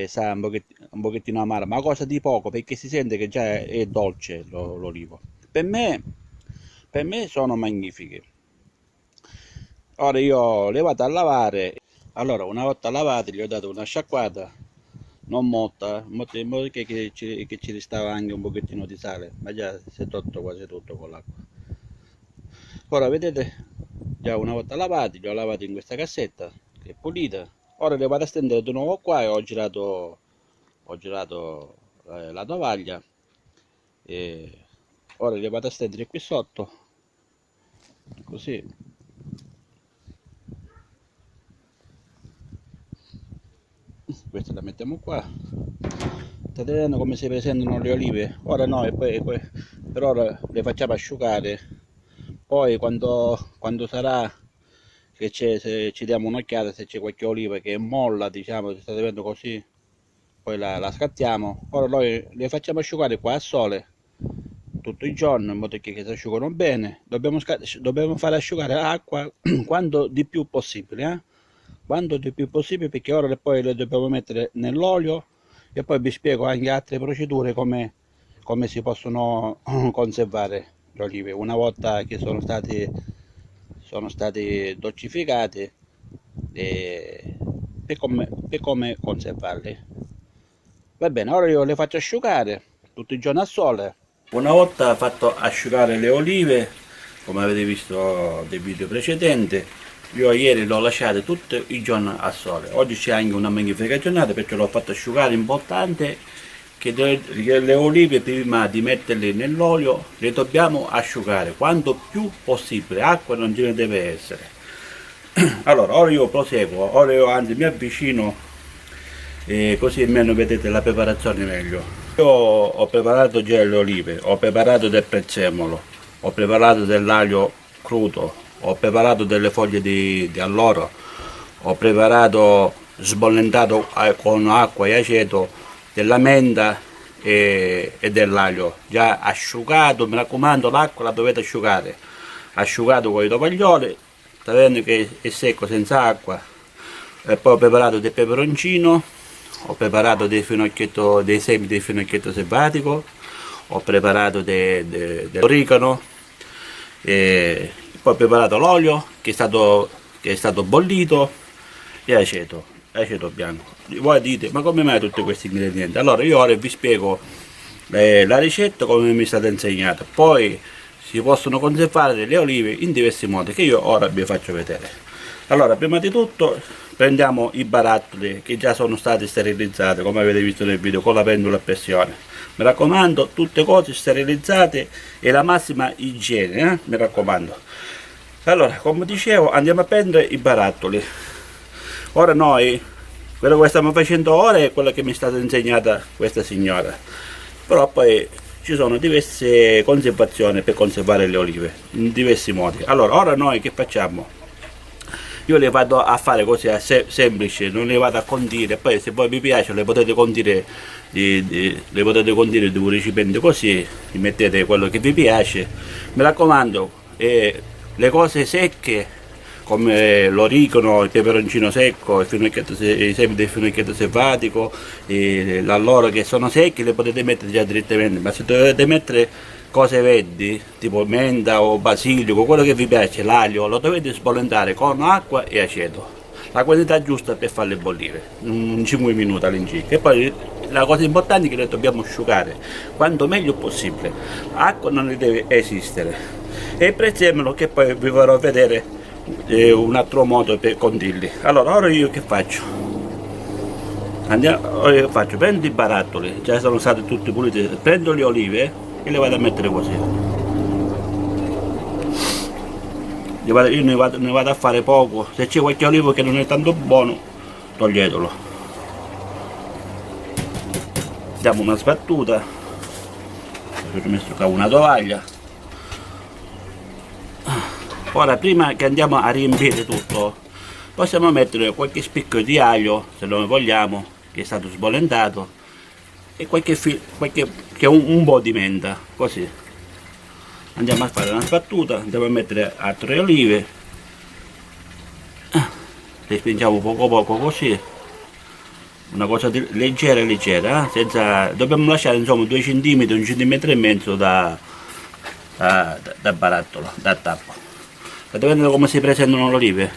sa un pochettino amara, ma cosa di poco, perché si sente che già è dolce l'olivo. Per me sono magnifiche. Ora io le vado a lavare. Allora, una volta lavate gli ho dato una sciacquata, non molta, in modo che ci restava anche un pochettino di sale, ma già si è tolto quasi tutto con l'acqua. Ora vedete, già una volta lavati, li ho lavati in questa cassetta che è pulita. Ora le vado a stendere di nuovo qua e ho girato la tovaglia e ora le vado a stendere qui sotto, così. Questa la mettiamo qua. State vedendo come si presentano le olive? Ora no, per ora le facciamo asciugare. Poi quando sarà che se ci diamo un'occhiata, se c'è qualche oliva che è molla, diciamo, si sta vedendo così, poi la scattiamo. Ora noi le facciamo asciugare qua a sole tutto il giorno in modo che si asciugano bene. Dobbiamo fare asciugare l'acqua quanto di più possibile, quanto di più possibile, perché ora poi le dobbiamo mettere nell'olio e poi vi spiego anche altre procedure come si possono conservare le olive una volta che sono stati dolcificati per come conservarli. Va bene, ora io le faccio asciugare tutto il giorno al sole. Una volta fatto asciugare le olive, come avete visto dei video precedenti. Io ieri l'ho lasciato tutto il giorno al sole, oggi c'è anche una magnifica giornata, perché l'ho fatto asciugare. Importante che le olive, prima di metterle nell'olio, le dobbiamo asciugare quanto più possibile, acqua non ce ne deve essere. Allora, ora io proseguo, ora io anzi mi avvicino, così almeno vedete la preparazione meglio. Io ho preparato già le olive, ho preparato del prezzemolo, ho preparato dell'aglio crudo, ho preparato delle foglie di alloro, ho preparato sbollentato con acqua e aceto della menta e dell'aglio già asciugato. Mi raccomando, l'acqua la dovete asciugare, asciugato con i tovaglioli, sta vedendo che è secco senza acqua. E poi ho preparato del peperoncino, ho preparato dei semi di finocchietto selvatico, ho preparato dell'origano, e poi ho preparato l'olio che è stato bollito, e aceto bianco. Voi dite, ma come mai tutti questi ingredienti? Allora io ora vi spiego la ricetta come mi è stata insegnata. Poi si possono conservare le olive in diversi modi, che io ora vi faccio vedere. Allora, prima di tutto prendiamo i barattoli che già sono stati sterilizzati, come avete visto nel video, con la pendola a pressione. Mi raccomando, tutte cose sterilizzate e la massima igiene, mi raccomando. Allora, come dicevo, andiamo a prendere i barattoli. Ora noi, quello che stiamo facendo ora è quello che mi è stata insegnata questa signora, però poi ci sono diverse conservazioni per conservare le olive, in diversi modi. Allora, ora noi che facciamo? Io le vado a fare così, semplice, non le vado a condire. Poi se poi vi piace le potete condire, le potete condire di un recipiente così, mettete quello che vi piace. Mi raccomando, le cose secche come l'origano, il peperoncino secco, i semi del finocchietto selvatico, l'alloro, che sono secchi, le potete mettere già direttamente. Ma se dovete mettere cose verdi tipo menta o basilico, quello che vi piace, l'aglio, lo dovete sbollentare con acqua e aceto, la quantità giusta per farle bollire, 5 minuti all'incirca. E poi la cosa importante è che le dobbiamo asciugare quanto meglio possibile, acqua non ne deve esistere. E il prezzemolo, che poi vi farò vedere un altro modo per condirli. Allora, ora io che faccio? Prendo i barattoli, già sono stati tutti puliti, prendo le olive e le vado a mettere così. Io ne vado a fare poco. Se c'è qualche olivo che non è tanto buono, toglietelo. Diamo una sbattuta. Ho messo qua una tovaglia. Ora, prima che andiamo a riempire tutto, possiamo mettere qualche spicchio di aglio, se lo vogliamo, che è stato sbollentato, e un po' di menta, così. Andiamo a fare una sbattuta, andiamo a mettere altre olive, le spingiamo poco poco così, una cosa leggera, senza, dobbiamo lasciare insomma 2 cm, 1,5 cm da barattolo, da tappo. State vedendo come si presentano le olive?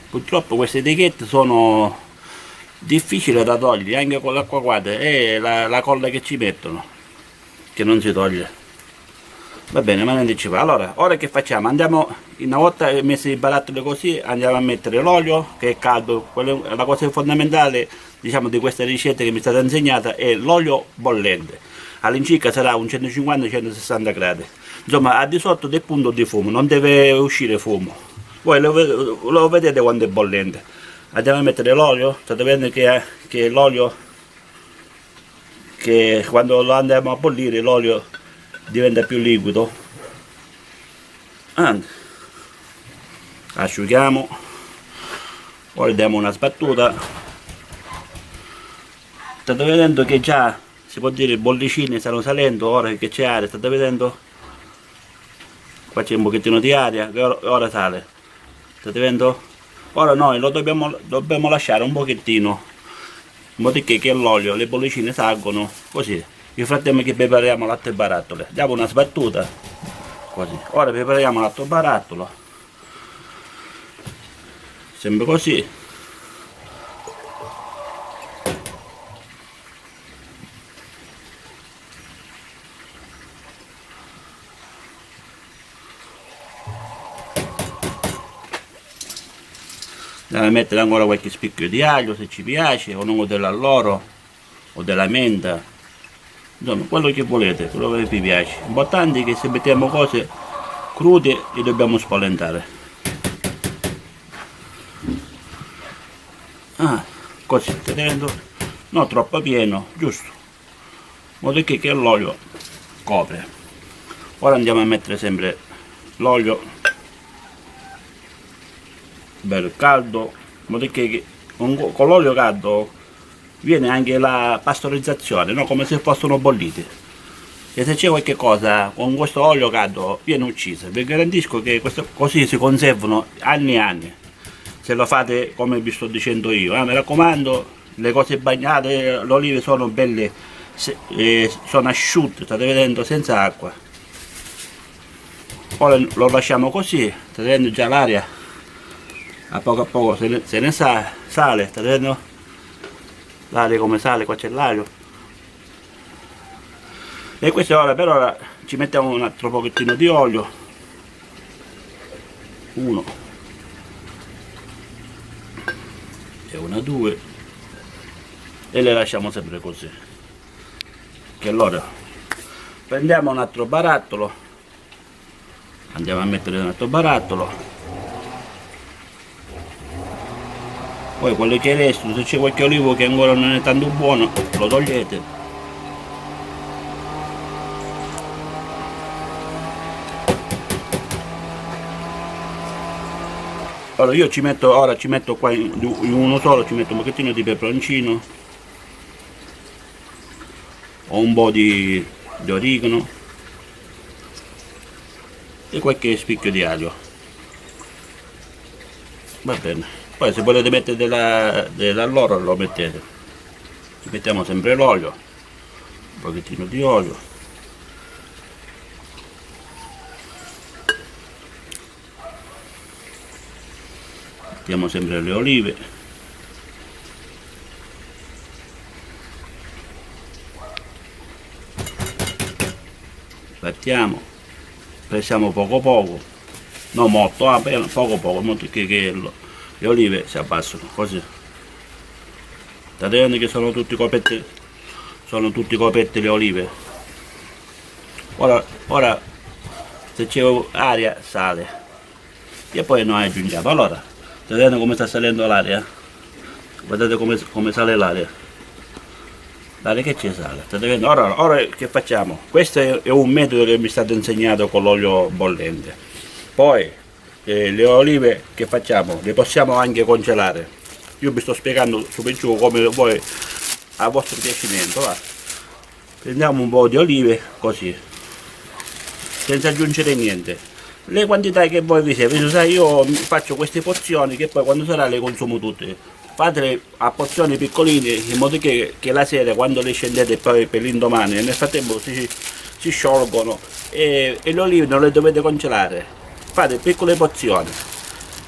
Purtroppo queste etichette sono difficili da togliere, anche con l'acqua, guarda, e la colla che ci mettono, che non si toglie. Va bene, ma non ci va. Allora, ora che facciamo? Andiamo, una volta messi i barattoli così, andiamo a mettere l'olio che è caldo. La cosa fondamentale, diciamo, di questa ricetta che mi è stata insegnata è l'olio bollente. All'incirca sarà un 150-160 gradi, insomma al di sotto del punto di fumo, non deve uscire fumo. Voi lo vedete quando è bollente. Andiamo a mettere l'olio, state vedendo che l'olio, che quando lo andiamo a bollire l'olio diventa più liquido. Asciughiamo, ora diamo una sbattuta. State vedendo che già, si può dire, i bollicini stanno salendo, ora che c'è aria, state vedendo? Qua c'è un pochettino di aria, che ora sale. State vedendo? Ora noi lo dobbiamo lasciare un pochettino, in modo che l'olio, le bollicine salgono, così. Nel frattempo che prepariamo l'altro barattolo, diamo una sbattuta, così. Ora prepariamo l'altro barattolo, sempre così. Andiamo a mettere ancora qualche spicchio di aglio se ci piace, o non dell'alloro o della menta, insomma quello che volete, quello che vi piace. L'importante è che se mettiamo cose crude le dobbiamo spolentare. Così tenendo, non troppo pieno, giusto, in modo che l'olio copre. Ora andiamo a mettere sempre l'olio bello caldo, in modo che con l'olio caldo viene anche la pastorizzazione, no? Come se fossero bolliti. E se c'è qualche cosa con questo olio caldo viene uccisa. Vi garantisco che così si conservano anni e anni, se lo fate come vi sto dicendo io. Mi raccomando, le cose bagnate, le olive sono belle, sono asciutte, state vedendo, senza acqua. Ora lo lasciamo così, state vedendo già l'aria a poco se ne sale, state vedendo l'aria come sale, qua c'è l'aglio. E questo ora, per ora ci mettiamo un altro pochettino di olio, uno e una, due, e le lasciamo sempre così. Che allora prendiamo un altro barattolo, andiamo a mettere un altro barattolo, poi quello che resta, se c'è qualche olivo che ancora non è tanto buono, lo togliete. Allora io ci metto qua in uno solo, ci metto un pochettino di peperoncino, o un po' di origano e qualche spicchio di aglio. Va bene. Poi se volete mettere dell'alloro lo mettete. Ci mettiamo sempre l'olio, un pochettino di olio. Mettiamo sempre le olive, battiamo, pressiamo poco, non molto, appena poco, molto che le olive si abbassano, così. State vedendo che sono tutti coperte le olive. Ora se c'è aria sale e poi noi aggiungiamo. Allora, state vedendo come sta salendo l'aria? Guardate come sale l'aria. L'aria che ci sale. State vedendo? Ora che facciamo? Questo è un metodo che mi è stato insegnato con l'olio bollente. Poi le olive che facciamo? Le possiamo anche congelare. Io vi sto spiegando su per giù come voi a vostro piacimento. Va. Prendiamo un po' di olive così, senza aggiungere niente. Le quantità che voi vi serve, io faccio queste porzioni che poi quando sarà le consumo tutte. Fatele a porzioni piccoline in modo che la sera quando le scendete poi per l'indomani nel frattempo si sciolgono e le olive non le dovete congelare. Fate piccole porzioni,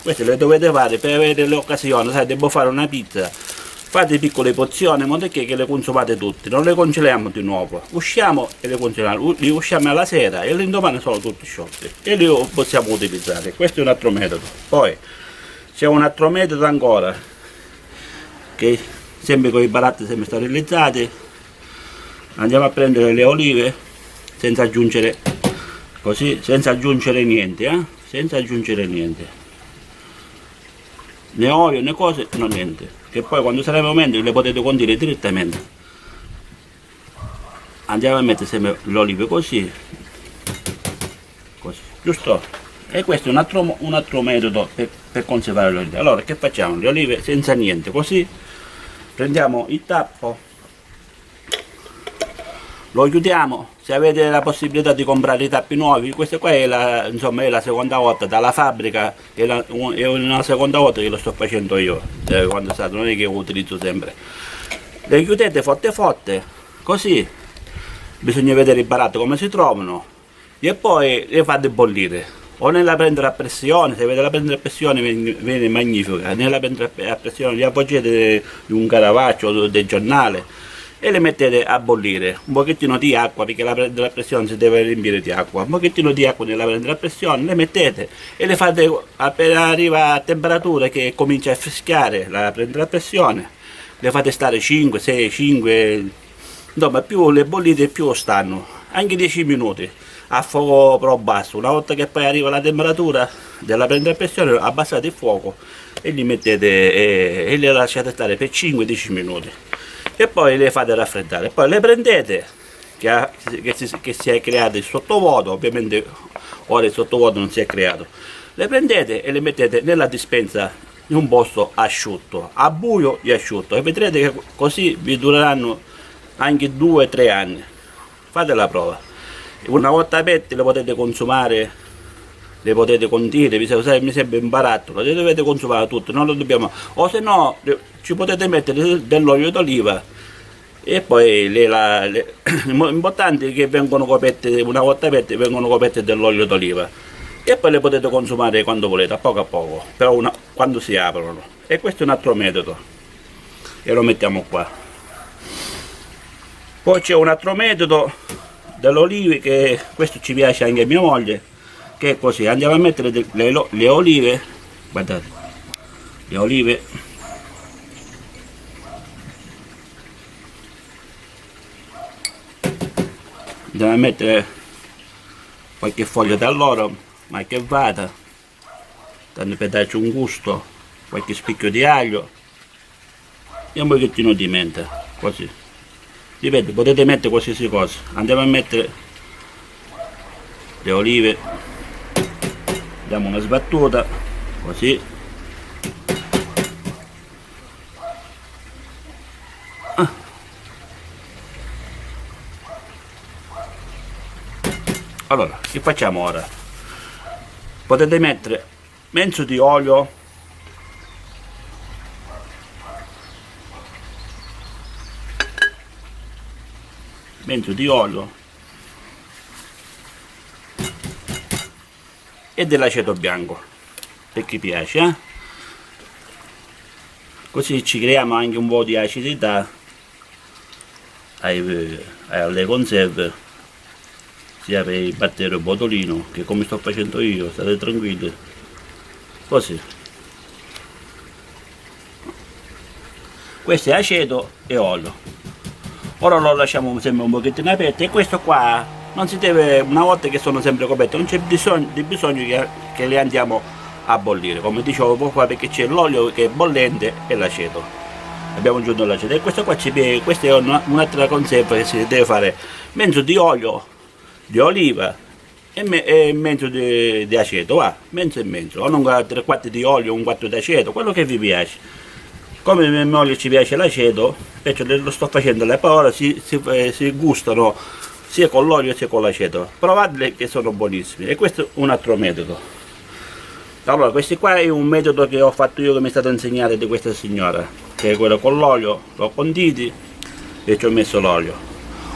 queste le dovete fare per avere l'occasione, sai, devo fare una pizza, fate piccole porzioni in modo che le consumate tutte, non le congeliamo di nuovo, usciamo e le congeliamo, li usciamo alla sera e l'indomani sono tutti sciolti e li possiamo utilizzare. Questo è un altro metodo. Poi c'è un altro metodo ancora, che sempre con i baratti sempre sterilizzati. Andiamo a prendere le olive senza aggiungere così, senza aggiungere niente, senza aggiungere niente, né olio né cose, no niente, che poi quando sarà il momento le potete condire direttamente. Andiamo a mettere sempre le olive così, giusto? E questo è un altro metodo per conservare le olive. Allora che facciamo? Le olive senza niente, così prendiamo il tappo, lo chiudiamo. Se avete la possibilità di comprare i tappi nuovi, questa qua è la seconda volta dalla fabbrica, è una seconda volta che lo sto facendo io, quando è stato, non è che lo utilizzo sempre. Le chiudete forte, così bisogna vedere i baratti come si trovano e poi le fate bollire. O nella prendere a pressione, se avete la prendere a pressione viene magnifica, nella prendere a pressione li appoggiate di un Caravaggio o del giornale e le mettete a bollire un pochettino di acqua, perché la prendere a pressione si deve riempire di acqua, un pochettino di acqua nella prendere a pressione, le mettete e le fate appena arriva a temperatura che comincia a fischiare la prendere a pressione, le fate stare 5, 6, 5, insomma più le bollite più stanno, anche 10 minuti a fuoco però basso. Una volta che poi arriva la temperatura della prendere a pressione, abbassate il fuoco e li mettete e le lasciate stare per 5-10 minuti e poi le fate raffreddare. Poi le prendete che si è creato il sottovuoto, ovviamente ora il sottovuoto non si è creato, le prendete e le mettete nella dispensa in un posto asciutto, a buio e asciutto, e vedrete che così vi dureranno anche 2-3 anni. Fate la prova. Una volta aperte le potete consumare, le potete condire, mi sembra un barattolo, le dovete consumare tutte, non lo dobbiamo, o se no ci potete mettere dell'olio d'oliva e poi l'importante è che vengono coperte, una volta aperte vengono coperte dell'olio d'oliva e poi le potete consumare quando volete, a poco, però quando si aprono. E questo è un altro metodo e lo mettiamo qua. Poi c'è un altro metodo delle olive, che questo ci piace anche a mia moglie, che è così: andiamo a mettere le olive, guardate, le olive andiamo a mettere qualche foglia d'alloro, ma che vada, tanto per darci un gusto, qualche spicchio di aglio e un pochettino di menta, così. Ripeto, potete mettere qualsiasi cosa. Andiamo a mettere le olive, diamo una sbattuta così, allora che facciamo ora? Potete mettere mezzo di olio, e dell'aceto bianco per chi piace, così ci creiamo anche un po' di acidità alle conserve, sia per il batterio botolino che come sto facendo io, state tranquilli, così. Questo è aceto e olio. Ora lo lasciamo sempre un pochettino aperto e questo qua non si deve, una volta che sono sempre coperte, non c'è bisogno che le andiamo a bollire, come dicevo poco fa, perché c'è l'olio che è bollente e l'aceto. Abbiamo aggiunto l'aceto e questo qua questa è un'altra conserva che si deve fare: mezzo di olio di oliva e mezzo di aceto, va, mezzo e mezzo, o non 3 quarti di olio, un quarto di aceto, quello che vi piace. Come mia moglie ci piace l'aceto, perciò lo sto facendo, le parole si gustano sia con l'olio sia con l'aceto, provatele che sono buonissimi. E questo è un altro metodo. Allora, questo qua è un metodo che ho fatto io, che mi è stato insegnato di questa signora, che è quello con l'olio, l'ho conditi e ci ho messo l'olio.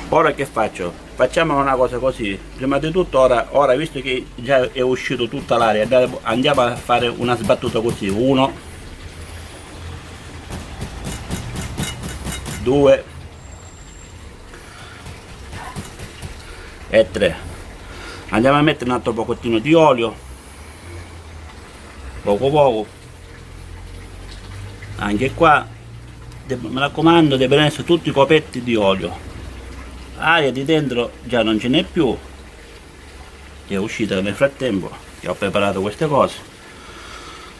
Ora che faccio? Facciamo una cosa così, prima di tutto ora visto che già è uscito tutta l'aria, andiamo a fare una sbattuta così: 1, 2 e 3. Andiamo a mettere un altro pochettino di olio, poco, anche qua mi raccomando devono essere tutti coperti di olio. Aria di dentro già non ce n'è più, che è uscita nel frattempo che ho preparato queste cose,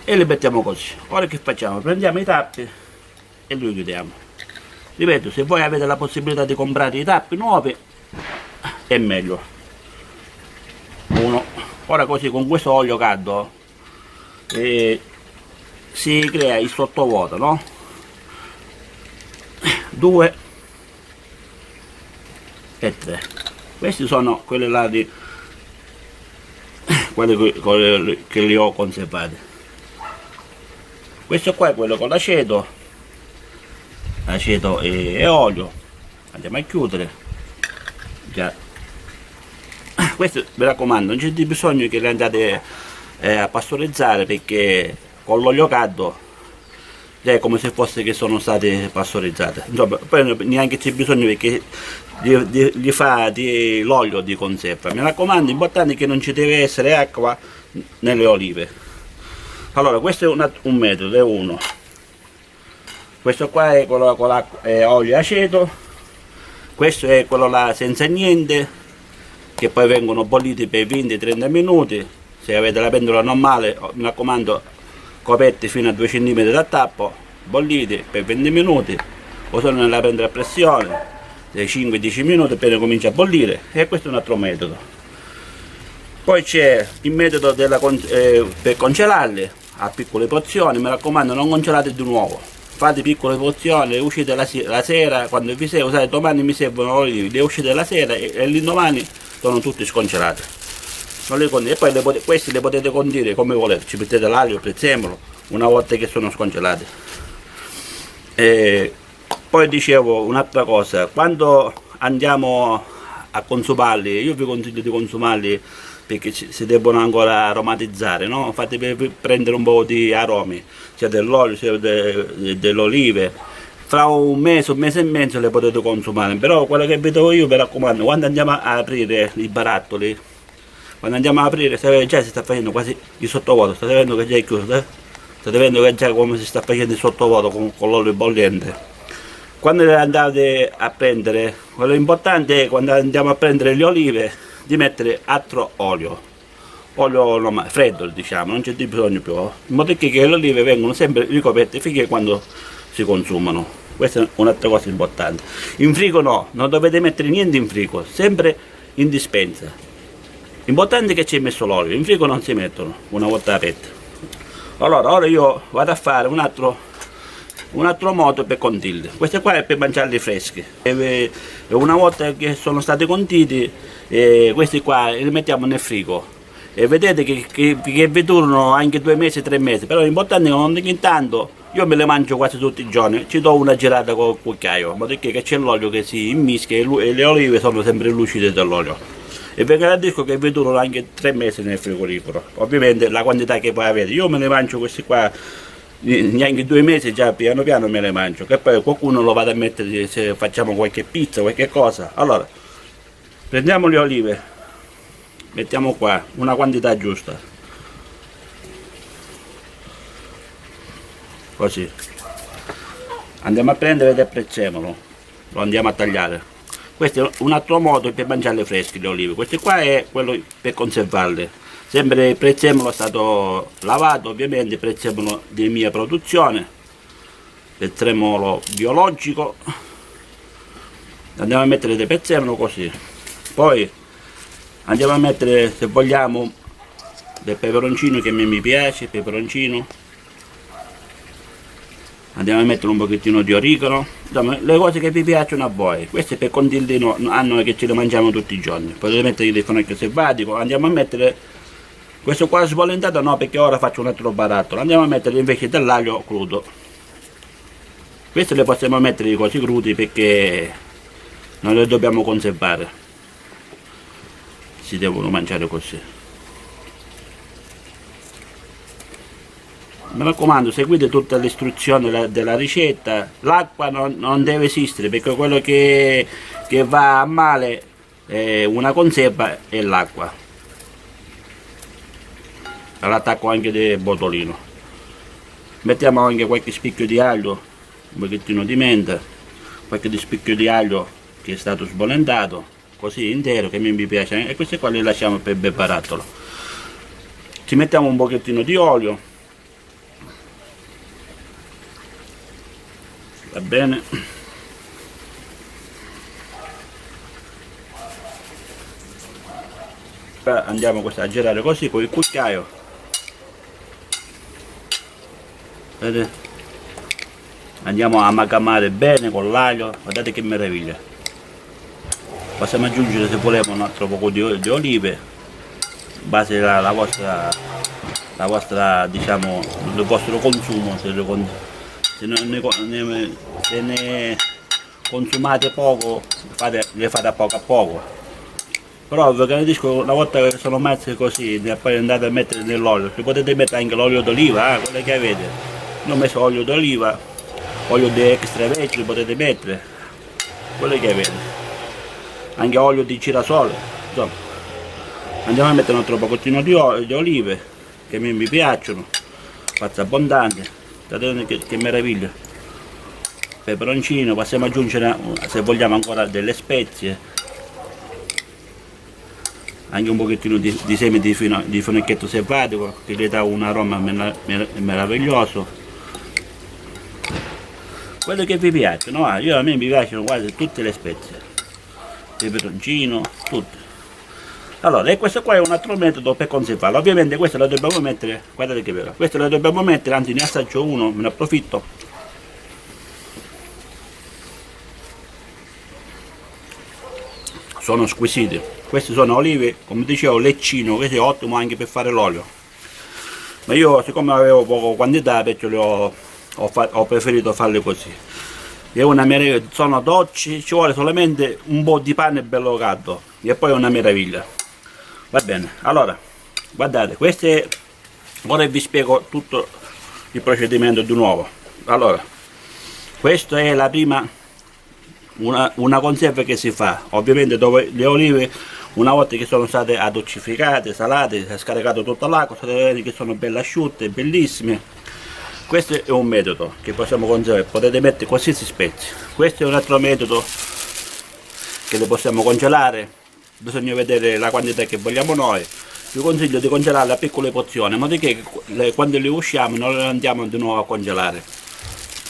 e le mettiamo così. Ora che facciamo? Prendiamo i tappi e li chiudiamo. Ripeto, se voi avete la possibilità di comprare i tappi nuovi è meglio. 1. Ora così con questo olio caldo si crea il sottovuoto, no? 2 e 3. Questi sono quelli là quelli che li ho conservati. Questo qua è quello con l'aceto e olio. Andiamo a chiudere. Già, questo mi raccomando, non c'è bisogno che le andate a pastorizzare, perché con l'olio caldo è come se fosse che sono state pastorizzate. Insomma, poi neanche c'è bisogno perché gli fa l'olio di conserva. Mi raccomando, l'importante è che non ci deve essere acqua nelle olive. Allora, questo è un metodo, è uno. Questo qua è quello con olio aceto, questo è quello là senza niente, che poi vengono bolliti per 20-30 minuti. Se avete la pentola normale, mi raccomando, coperti fino a 2 cm dal tappo, bolliti per 20 minuti, o sono nella pentola a pressione, 5-10 minuti appena comincia a bollire, e questo è un altro metodo. Poi c'è il metodo per congelarli a piccole porzioni. Mi raccomando, non congelate di nuovo, fate piccole porzioni, le uscite la sera, quando vi serve, usate domani mi servono olive, le uscite la sera e l'indomani sono tutti scongelati. E poi questi le potete condire come volete, ci mettete l'aglio, il prezzemolo, una volta che sono scongelati. Poi dicevo un'altra cosa, quando andiamo a consumarli, io vi consiglio di consumarli perché si debbono ancora aromatizzare, no? Fate per prendere un po' di aromi, sia dell'olio sia delle olive. Fra un mese e mezzo le potete consumare, però quello che vedo io, vi raccomando, quando andiamo a aprire i barattoli, quando andiamo a aprire, già si sta facendo quasi il sottovuoto, state vedendo che già è chiuso, state vedendo che già come si sta facendo il sottovuoto con l'olio bollente. Quando le andate a prendere, quello importante è quando andiamo a prendere le olive di mettere altro olio normale, freddo diciamo, non c'è di bisogno più, in modo che le olive vengono sempre ricoperte finché quando si consumano. Questa è un'altra cosa importante. In frigo no, non dovete mettere niente in frigo, sempre in dispensa. L'importante è che ci hai messo l'olio, in frigo non si mettono una volta aperti. Allora, ora io vado a fare un altro modo per condirli. Questi qua è per mangiarli freschi. E una volta che sono stati conditi, questi qua li mettiamo nel frigo. E vedete che vi durano anche 2 mesi, 3 mesi. Però l'importante è che ogni tanto io me le mangio quasi tutti i giorni, ci do una girata col cucchiaio, in modo che c'è l'olio che si immischia e le olive sono sempre lucide dell'olio. E vi garantisco che vi durano anche 3 mesi nel frigorifero. Ovviamente la quantità che poi avete. Io me ne mangio questi qua neanche 2 mesi, già piano piano me ne mangio, che poi qualcuno lo vada a mettere se facciamo qualche pizza, qualche cosa. Allora, prendiamo le olive, mettiamo qua una quantità giusta, così. Andiamo a prendere del prezzemolo, lo andiamo a tagliare. Questo è un altro modo per mangiarle fresche le olive. Questo qua è quello per conservarle. Sempre il prezzemolo è stato lavato, ovviamente il prezzemolo di mia produzione, prezzemolo biologico. Andiamo a mettere del prezzemolo così. Poi andiamo a mettere, se vogliamo, del peperoncino, che a me mi piace, peperoncino. Andiamo a mettere un pochettino di origano, insomma le cose che vi piacciono a voi. Questo è per condirli a noi che ce le mangiamo tutti i giorni. Potete mettere il formaggio selvatico. Andiamo a mettere questo qua sbolentato, no, perché ora faccio un altro barattolo. Andiamo a mettere invece dell'aglio crudo. Queste le possiamo mettere così crudi perché non le dobbiamo conservare, si devono mangiare così. Mi raccomando, seguite tutta l'istruzione della ricetta. L'acqua non deve esistere, perché quello che va a male una conserva è l'acqua. All'attacco anche del botolino. Mettiamo anche qualche spicchio di aglio, un pochettino di menta, qualche spicchio di aglio che è stato sbolentato, così intero, che a me mi piace, e queste qua le lasciamo per bel barattolo. Ci mettiamo un pochettino di olio. Va bene, andiamo a girare così con il cucchiaio, vedete? Andiamo a amalgamare bene con l'aglio, guardate che meraviglia. Possiamo aggiungere, se vogliamo, un altro poco di olive, in base alla vostra diciamo, il vostro consumo. Se ne consumate poco, le fate a poco. Però vi garantisco, una volta che sono messe così, poi andate a mettere nell'olio, ci potete mettere anche l'olio d'oliva, quello che avete. Io ho messo olio d'oliva, olio di extravergine potete mettere, quello che avete, anche olio di girasole, insomma. Andiamo a mettere un altro pochettino di olive, che a me mi piacciono, pazza abbondante, guardate che meraviglia. Peperoncino, possiamo aggiungere se vogliamo ancora delle spezie, anche un pochettino di semi di finocchietto selvatico che gli dà un aroma meraviglioso. Quello che vi piacciono, a me mi piacciono quasi tutte le spezie, peperoncino, tutto. Allora, e questo qua è un altro metodo per conservarlo. Ovviamente questo lo dobbiamo mettere, guardate che bello, questo lo dobbiamo mettere, anzi ne assaggio uno, me ne approfitto. Sono squisiti. Queste sono olive, come dicevo, leccino, questo è ottimo anche per fare l'olio. Ma io, siccome avevo poca quantità, perciò ho preferito farle così. È una meraviglia, sono dolci, ci vuole solamente un po' di pane bello caldo e poi è una meraviglia. Va bene, allora, guardate, queste, ora vi spiego tutto il procedimento di nuovo. Allora, questa è la prima, una conserva che si fa, ovviamente dove le olive, una volta che sono state addolcificate, salate, si è scaricato tutta l'acqua, vedete che sono belle asciutte, bellissime. Questo è un metodo che possiamo conservare, potete mettere qualsiasi spezia. Questo è un altro metodo che le possiamo congelare, bisogna vedere la quantità che vogliamo noi. Vi consiglio di congelarle a piccole porzioni, in modo che quando le usciamo non le andiamo di nuovo a congelare,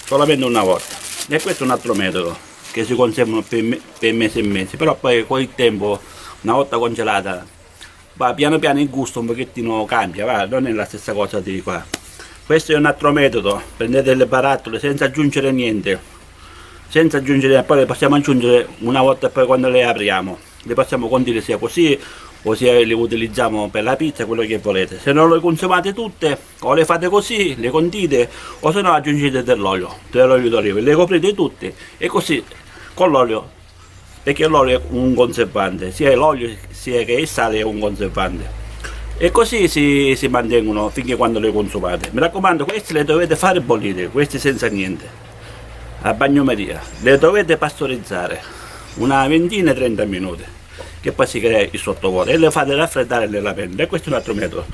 solamente una volta. E questo è un altro metodo che si conservano per mesi e mesi, però poi con il tempo, una volta congelata, va piano piano il gusto un pochettino cambia, va, non è la stessa cosa di qua. Questo è un altro metodo, prendete le barattole senza aggiungere niente, poi le possiamo aggiungere una volta poi quando le apriamo, le possiamo condire sia così o sia le utilizziamo per la pizza, quello che volete. Se non le consumate tutte o le fate così, le condite, o se no aggiungete dell'olio d'oliva, le coprite tutte e così con l'olio, perché l'olio è un conservante, sia l'olio sia che il sale è un conservante. E così si mantengono finché quando le consumate. Mi raccomando, queste le dovete fare bollire, queste senza niente, a bagnomaria. Le dovete pastorizzare una ventina 30 minuti, che poi si crea il sottovuoto, e le fate raffreddare nella pentola. E questo è un altro metodo.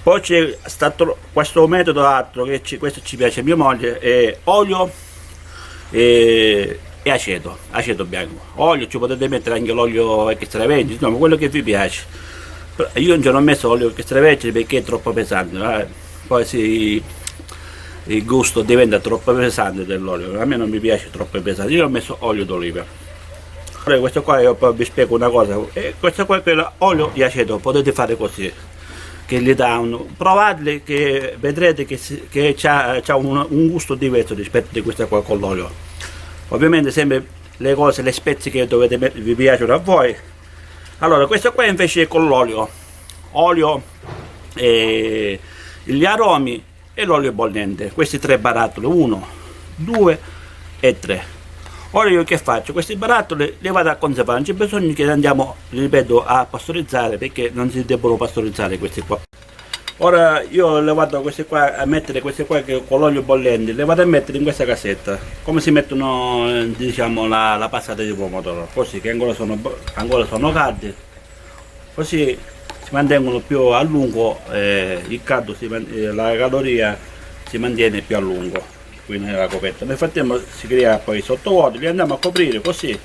Poi c'è stato questo metodo altro, questo ci piace a mia moglie, è olio e aceto bianco. Olio, ci potete mettere anche l'olio extravergine, insomma quello che vi piace. Io non ci ho messo olio extravergine perché è troppo pesante, poi il gusto diventa troppo pesante dell'olio, a me non mi piace troppo pesante, io ho messo olio d'oliva. Ora questo qua io poi vi spiego una cosa, questo qua è l'olio di aceto, potete fare così, che gli dà provatele, che vedrete che c'ha un gusto diverso rispetto a questa qua con l'olio. Ovviamente sempre le cose, le spezie che dovete mettere, vi piacciono a voi. Allora, questo qua invece è con l'olio, gli aromi e l'olio bollente, questi tre barattoli, 1, 2 e 3. Ora io che faccio? Questi barattoli li vado a conservare, non c'è bisogno che andiamo, ripeto, a pastorizzare, perché non si debbono pastorizzare questi qua. Ora io le vado a mettere queste qua che con l'olio bollente, le vado a mettere in questa cassetta, come si mettono, diciamo, la passata di pomodoro, così che ancora sono caldi, così si mantengono più a lungo, il caldo, la caloria si mantiene più a lungo qui nella coperta. Nel frattempo si crea poi il sottovuoto, li andiamo a coprire così,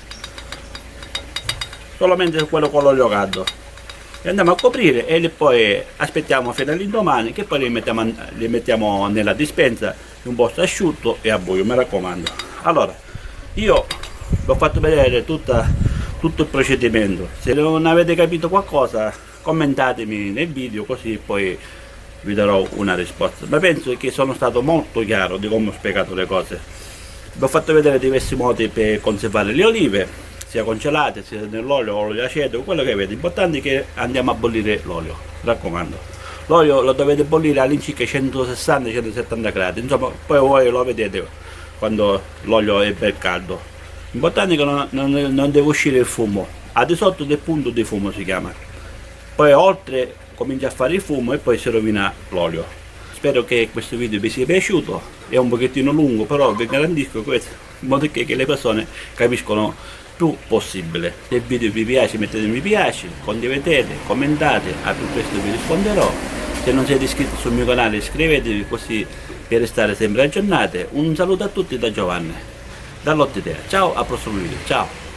solamente quello con l'olio caldo. Li andiamo a coprire e poi aspettiamo fino all'indomani, che poi li mettiamo nella dispensa in un posto asciutto e a buio, mi raccomando. Allora, io vi ho fatto vedere tutto il procedimento. Se non avete capito qualcosa, commentatemi nel video, così poi vi darò una risposta. Ma penso che sono stato molto chiaro di come ho spiegato le cose. Vi ho fatto vedere diversi modi per conservare le olive, sia congelate, sia nell'olio, olio di aceto, quello che avete. L'importante è che andiamo a bollire l'olio, mi raccomando. L'olio lo dovete bollire all'incirca 160-170 gradi, insomma, poi voi lo vedete quando l'olio è ben caldo. L'importante è che non deve uscire il fumo, al di sotto del punto di fumo si chiama. Poi oltre comincia a fare il fumo e poi si rovina l'olio. spero che questo video vi sia piaciuto, è un pochettino lungo però vi garantisco questo, in modo che le persone capiscono più possibile. Se il video vi piace mettete mi piace, condividete, commentate, a più presto vi risponderò. Se non siete iscritti sul mio canale iscrivetevi così per restare sempre aggiornati. Un saluto a tutti da Giovanni, da Lotte Idea. Ciao, al prossimo video, ciao!